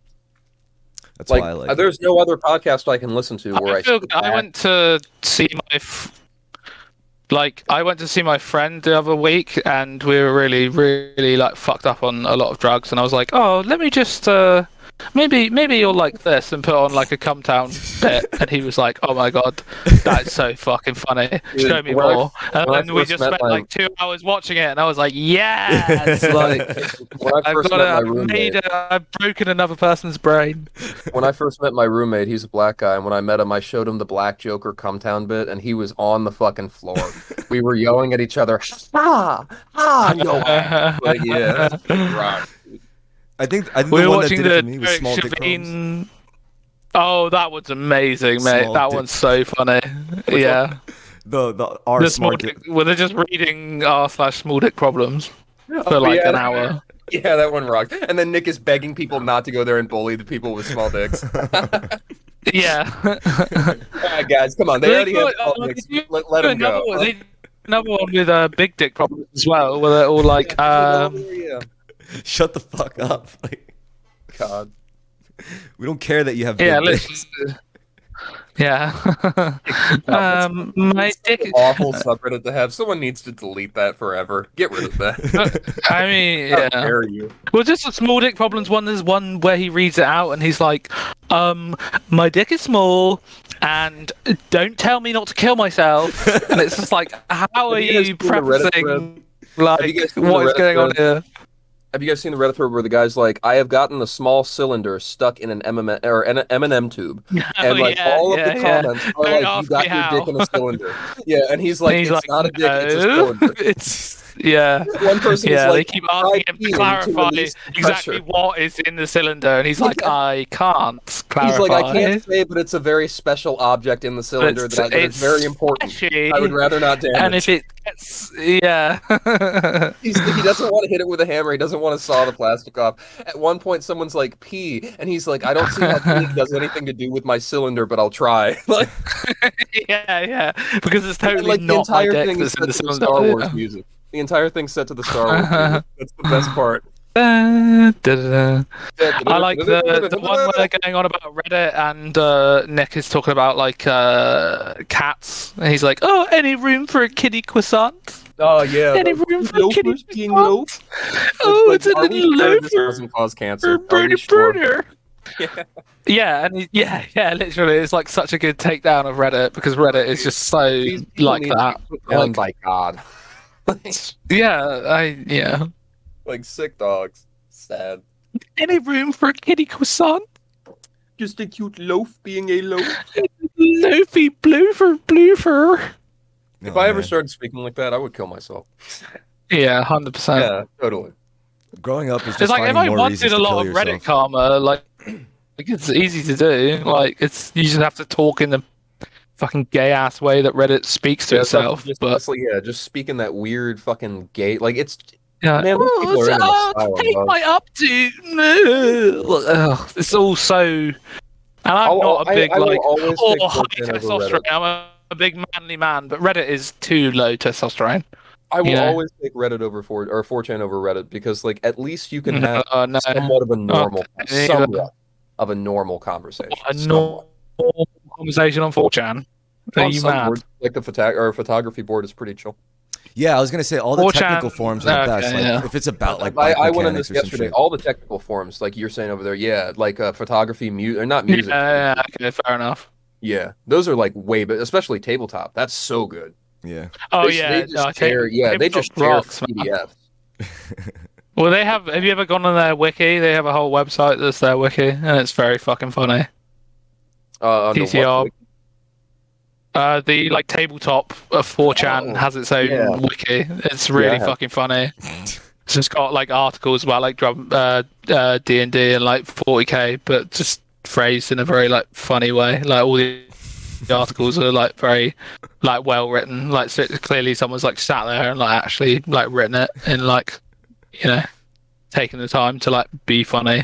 That's why I like. There's no other podcast I can listen to where I went to see I went to see my friend the other week, and we were really, really like fucked up on a lot of drugs, and I was like, "Oh, let me just maybe you'll like this," and put on like a Come Town bit, and he was like, "Oh my god, that's so fucking funny! Show me more." And then we just spent like 2 hours watching it, and I was like, "Yes!" I've broken another person's brain. When I first met my roommate, he's a black guy, and when I met him, I showed him the Black Joker Come Town bit, and he was on the fucking floor. We were yelling at each other, "Ha! Ha! Yo!" Like, yeah, rock. I think we were watching the Shavine. Oh, that was amazing, mate. That one's so funny. Yeah. The R small dick. Well, they're just reading r/small dick problems for like an hour. Yeah, that one rocked. And then Nick is begging people not to go there and bully the people with small dicks. Yeah. All right, guys, come on. They already have dicks. Let them go. Another one with big dick problems as well, where they're all like, shut the fuck up. Like, God. We don't care that you have big dicks. Yeah. My dick is awful subreddit to have. Someone needs to delete that forever. Get rid of that. I mean, yeah. How dare you? Well, just the small dick problems one. There's one where he reads it out and he's like, my dick is small and don't tell me not to kill myself. And it's just like, how are you prefacing like what is going on here? Have you guys seen the Reddit thread where the guy's like, "I have gotten a small cylinder stuck in an M&M tube," and like all of the comments are like, "You got your dick in a cylinder." Yeah, and he's like, "It's not a dick, it's a cylinder." It's one person is like, they keep asking him to clarify exactly what is in the cylinder, and he's like, "I can't clarify." He's like, "I can't say, but it's a very special object in the cylinder that is very important. I would rather not damage." And if it gets, he doesn't want to hit it with a hammer. He doesn't want to saw the plastic off. At one point, someone's like, "Pee," and he's like, "I don't see how pee does anything to do with my cylinder, but I'll try." Like, because it's totally not my dick that's in the cylinder. Star Wars music. The entire thing's set to the Star Wars music. That's the best part. I like the one where they're going on about Reddit and Nick is talking about like cats. And he's like, "Oh, any room for a kitty croissant?" Oh yeah. Any room for a kitty croissant? Oh, it's a little loafer. This doesn't cause cancer. Burner. Yeah, and yeah, literally, it's like such a good takedown of Reddit because Reddit is just so like that. Down by God. Yeah. Like sick dogs. Sad. Any room for a kitty croissant? Just a cute loaf being a loaf. Loafy bloofer. If I ever started speaking like that, I would kill myself. Yeah, 100%. Yeah, totally. Growing up is just It's like if I more wanted reasons a to lot kill of yourself. Reddit karma, like it's easy to do. Like you just have to talk in the fucking gay ass way that Reddit speaks to itself. Just speaking that weird fucking gay. Like it's. Yeah. Man, those people are in an asylum, take bro. my updo. It's all so. And I'm not a big high testosterone. I'm a big manly man, but Reddit is too low testosterone. I will always take Reddit over 4chan over Reddit because, like, at least you can have somewhat of a normal, conversation. A normal conversation on 4chan. Are you mad? Boards, like the photography board is pretty chill. Yeah, I was gonna say all the 4chan, technical forums are the best. Like if it's about like bike I went on this mechanics or yesterday. shit. All the technical forums, like you're saying over there, yeah, like photography, or not music. Yeah, okay, fair enough. Yeah, those are like way, but especially tabletop. That's so good. Yeah. Oh they just share PDFs. Well, they have. Have you ever gone on their wiki? They have a whole website that's their wiki, and it's very fucking funny. TCR. The like tabletop of 4chan has its own wiki. It's really fucking funny. It's just got like articles about like D&D and like 40k, but just phrased in a very like funny way. Like all the articles are like very like well written. Like so clearly someone's like sat there and like actually like written it in like taking the time to like be funny.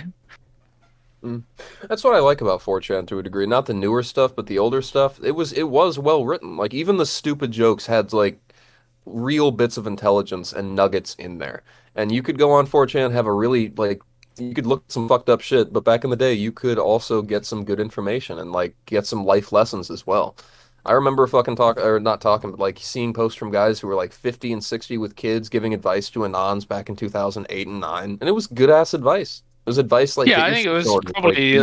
That's what I like about 4chan to a degree. Not the newer stuff, but the older stuff. It was well written. Like even the stupid jokes had like real bits of intelligence and nuggets in there. And you could go on 4chan, have a really like you could look at some fucked up shit, but back in the day you could also get some good information and like get some life lessons as well. I remember like seeing posts from guys who were like 50 and 60 with kids giving advice to Anons back in 2008 and 9, and it was good ass advice. It was advice like I think it was probably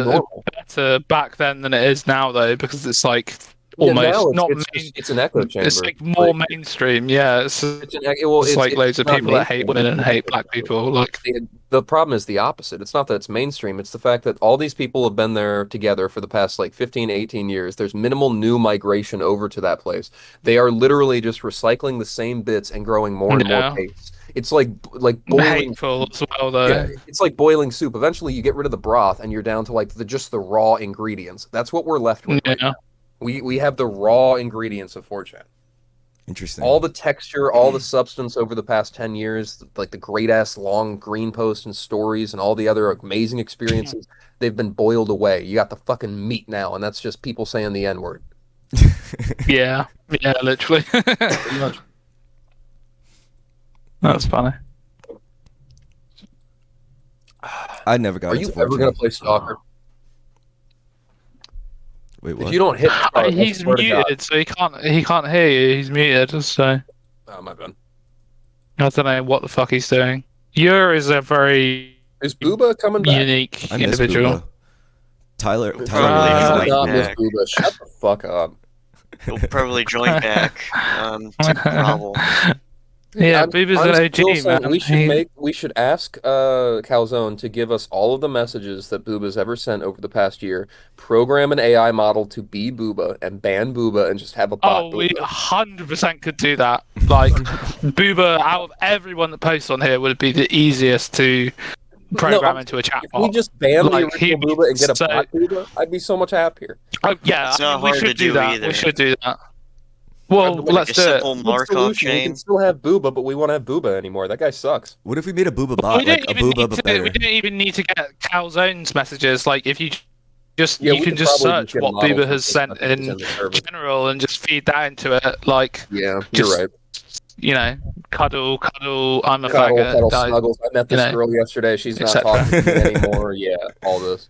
better back then than it is now though, because it's like almost it's an echo chamber. It's like more mainstream. Yeah, it's like loads of people that hate women and hate black people. Like the problem is the opposite. It's not that it's mainstream. It's the fact that all these people have been there together for the past like 15, 18 years. There's minimal new migration over to that place. They are literally just recycling the same bits and growing more and more paste. It's like boiling hateful as well, though. Yeah, it's like boiling soup. Eventually, you get rid of the broth, and you're down to like just the raw ingredients. That's what we're left with. Right now. We have the raw ingredients of 4chan. Interesting. All the texture, all the substance over the past 10 years, like the great ass long green posts and stories, and all the other amazing experiences, they've been boiled away. You got the fucking meat now, and that's just people saying the N-word. Yeah, literally. That's funny. I never got. Are you ever gonna play Stalker? Wait, what? If you don't hit, he's muted, so he can't hear you. He's muted, so. Oh my bad. I don't know what the fuck he's doing. Is a very Booba coming back? Unique individual. Booba. Tyler probably not miss Booba. Shut the fuck up. He'll probably join back to grovel. Yeah, Booba's an OG, man. We should ask Calzone to give us all of the messages that Booba's ever sent over the past year. Program an AI model to be Booba and ban Booba and just have a bot. We 100% could do that. Like Booba, out of everyone that posts on here, would be the easiest to program into a chatbot. If we just ban the original Booba and get a bot Booba, I'd be so much happier. Yeah, it's not hard to do either. We should do that. Well, let's do it. Markov chain. We can still have Booba, but we won't have Booba anymore. That guy sucks. What if we made a Booba bot, like a Booba but better? We don't even need to get Calzone's messages. Like, if you you can just search what Booba has sent in general and just feed that into it. Like, yeah, you're right. You know, cuddle, I'm a faggot. Cuddle, snuggles. I met this girl yesterday. She's not talking to me anymore. Yeah, all this.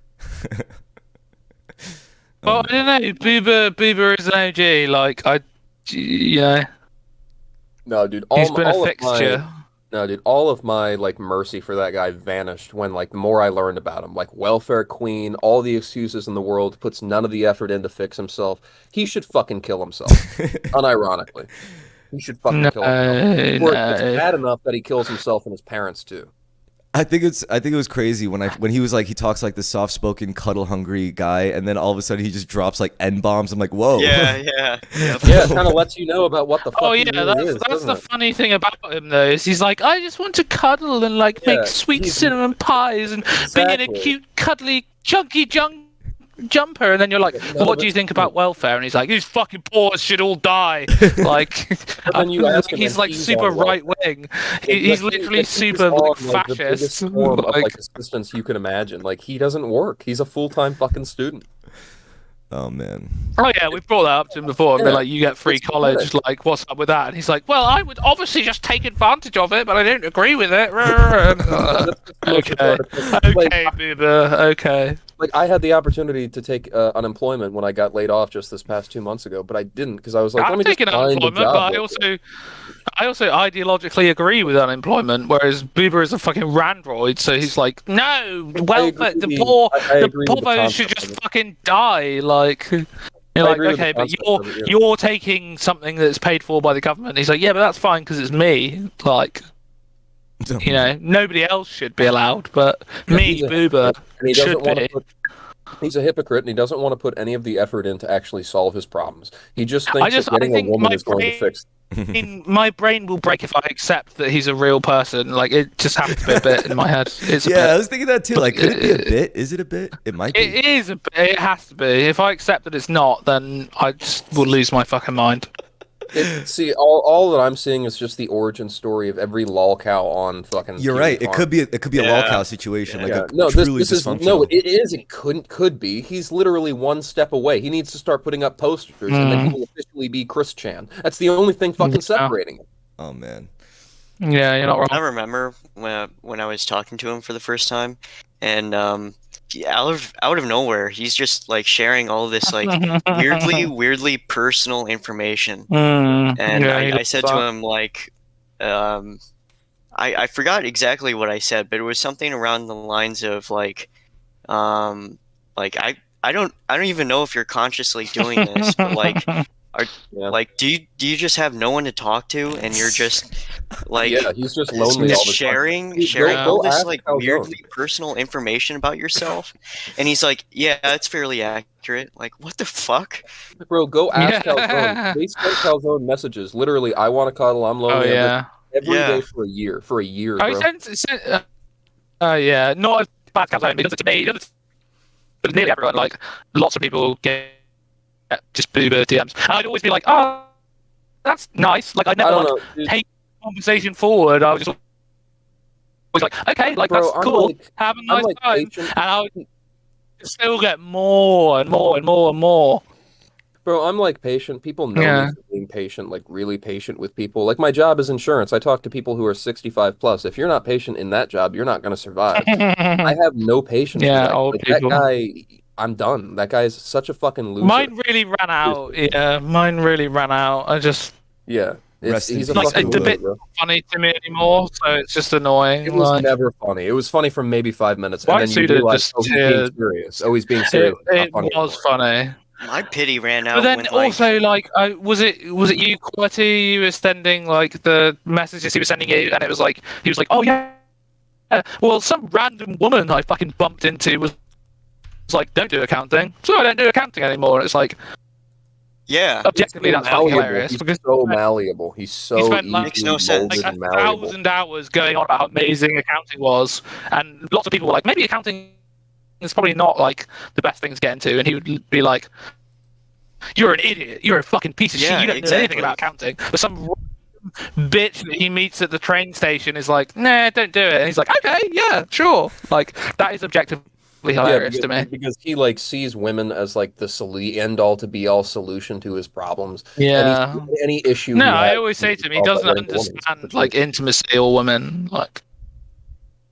Well, I don't know. Booba is an OG. Like, No, dude. He's been a fixture. No, dude, all of my like mercy for that guy vanished when like the more I learned about him. Like welfare queen, all the excuses in the world, puts none of the effort in to fix himself. He should fucking kill himself. Unironically. He should fucking kill himself. Or it's bad enough that he kills himself and his parents too. I think it was crazy when he was like, he talks like the soft spoken cuddle hungry guy, and then all of a sudden he just drops like N bombs. I'm like, whoa. Yeah. Yeah, it kind of lets you know about what the fuck. Oh yeah, that's the funny thing about him though, is he's like, I just want to cuddle and like make sweet cinnamon pies and be in a cute, cuddly, chunky jumper, and then you're like, well, what do you think about welfare? And he's like, these fucking poor should all die. Like, he's like super right wing. He's literally super like, fascist. The form of like assistance you can imagine. Like, he doesn't work. He's a full-time fucking student. Oh man. Oh yeah, we brought that up to him before. And they're like, you get free college. Like, what's up with that? And he's like, well, I would obviously just take advantage of it, but I don't agree with it. Okay, Boober. Okay. Like, I had the opportunity to take unemployment when I got laid off just this past 2 months ago, but I didn't because I was like, I'm taking unemployment, but I also ideologically agree with unemployment, whereas Boober is a fucking randroid, so he's like, no, welfare, the poor should just fucking die. Like, you're like, okay, but you're taking something that's paid for by the government. And he's like, yeah, but that's fine because it's me. Like, you know, nobody else should be allowed, but me, Boober, should be. He's a hypocrite, and he doesn't want to put any of the effort in to actually solve his problems. He just thinks that getting a woman is going to fix. My brain will break if I accept that he's a real person. Like, it just happens to be a bit in my head. I was thinking that too. Like, could it be a bit? Is it a bit? It might be. It is a bit. It has to be. If I accept that it's not, then I just will lose my fucking mind. See, all that I'm seeing is just the origin story of every lolcow on fucking. You're right. It could be a lolcow situation. Like It could be. He's literally one step away. He needs to start putting up posters, and then he will officially be Chris Chan. That's the only thing fucking separating him. Oh man. Yeah, you're not wrong. I remember when I was talking to him for the first time, and out of nowhere, he's just like sharing all this like weirdly personal information. And I said to him like, I forgot exactly what I said, but it was something around the lines of like I don't even know if you're consciously doing this, but like. Like, do you just have no one to talk to, and you're just like, he's just lonely all the sharing all this like weirdly personal information about yourself, and he's like, yeah, it's fairly accurate. Like, what the fuck, bro? Go ask Calzone. They send Calzone messages. Literally, I want to cuddle. I'm lonely. Every day for a year. Bro. Not bad Calzone because it's me. But nearly everyone, like lots of people get. Just Boober DMs. And I'd always be like, oh, that's nice. Like, I'd never take the conversation forward. I was just always like, okay, like, bro, that's cool. Have a nice time. Patient. And I would still get more and more and more and more. Bro, I'm like patient. People know me for being patient, like really patient with people. Like, my job is insurance. I talk to people who are 65 plus. If you're not patient in that job, you're not going to survive. I have no patience for that. Old people. That guy... I'm done. That guy's such a fucking loser. Mine really ran out. Yeah, mine really ran out. I just... Yeah. He's like, it's a bit funny to me anymore, so it's just annoying. It was never funny. It was funny for maybe 5 minutes, and then you realize, he's being serious. Oh, he's being serious. It was funny. My pity ran out. But then also, like, was it you, qwerty? You were sending, like, the messages he was sending you, and it was like, he was like, oh, yeah. Well, some random woman I fucking bumped into was like, don't do accounting, so I don't do accounting anymore. It's like, yeah, objectively that's fucking hilarious. He's so malleable. He's so makes no sense. Like 1,000 hours going on about how amazing accounting was, and lots of people were like, maybe accounting is probably not like the best thing to get into, and he would be like, you're an idiot, you're a fucking piece of shit, you don't know anything about accounting. But some bitch that he meets at the train station is like, nah, don't do it, and he's like, okay, yeah, sure. Like, that is objective. Hilarious to me, because he like sees women as like the end all to be all solution to his problems. Yeah, any issue. No, I always say to him, he doesn't understand like intimacy or women. Like,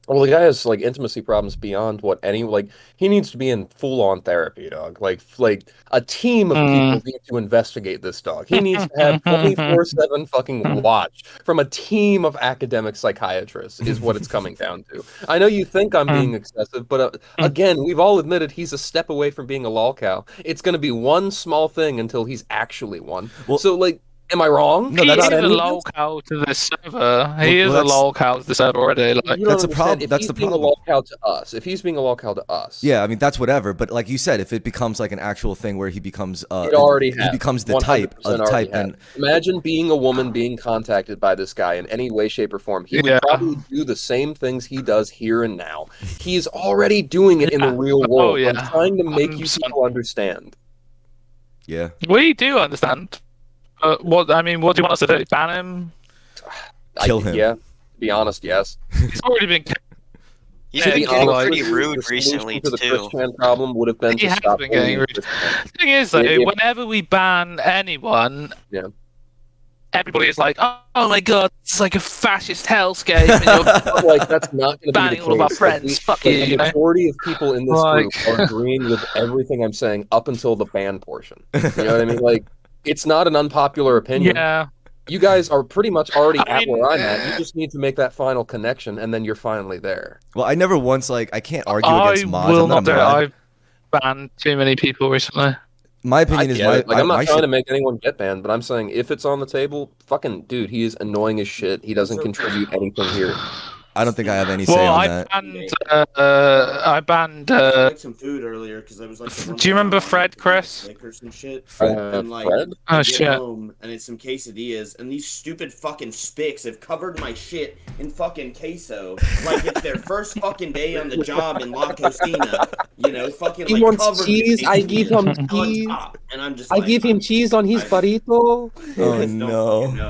Well, the guy has like intimacy problems beyond what any like he needs to be in full on therapy, dog. Like a team of people need to investigate this dog. He needs to have 24/7 fucking watch from a team of academic psychiatrists is what it's coming down to. I know you think I'm being excessive, but again, we've all admitted he's a step away from being a lolcow. It's going to be one small thing until he's actually one. Well, so like am I wrong? No, He that's is a lolcow to the server. He is a that's- lolcow to the server already. Like, You don't That's a problem. understand. If That's he's the being problem. a lolcow to us, if he's being a lolcow to us, Yeah, I mean that's whatever. But like you said, if it becomes like an actual thing where he becomes it already he has. becomes the type 100% of already type, has. and Imagine being a woman being contacted by this guy in any way, shape, or form. He would Yeah. probably do the same things he does here and now. He's already doing it in the real Oh, world. yeah. I'm trying to make you 100%. people understand. yeah. we do understand. What do you want us to do? Ban him? Kill him. Yeah, to be honest, yes. He's already been. He's Yeah, been he's getting like- pretty The rude solution recently to the too. Christian problem would have been He to has stop been getting bullying rude. Christians. The thing is, though, Yeah. whenever we ban anyone, Yeah. everybody is like, "Oh my god, it's like a fascist hellscape." And you're But, like that's not going to be banning the all of our case. friends. Fuck you, The you know? majority of people in this Like- group are agreeing with everything I'm saying up until the ban portion. You know what I mean? Like, it's not an unpopular opinion. Yeah. You guys are pretty much already I at mean, where I'm at. You just need to make that final connection, and then you're finally there. Well, I never once like I can't argue I against mods. will I'm not not do a it. mod. I've banned too many people recently. My I opinion is get my it. Like, I'm my not trying shit- to make anyone get banned, but I'm saying if it's on the table, fucking dude, he is annoying as shit. He doesn't contribute anything here. I don't think I have any say Well, on I that. banned. I had some food earlier because I was like. the one Do you time remember I wanted Fred, to eat Chris? Liquors and shit. Fred? I Oh, get shit. home and it's some quesadillas, and these stupid fucking spics have covered my shit in fucking queso. Like it's their first fucking day on the job in La Cocina. You know, fucking He like wants covered cheese, with I give him quesadillas on cheese. top, and I'm just I like, give him cheese on his I- burrito. Oh I just don't no. fucking know.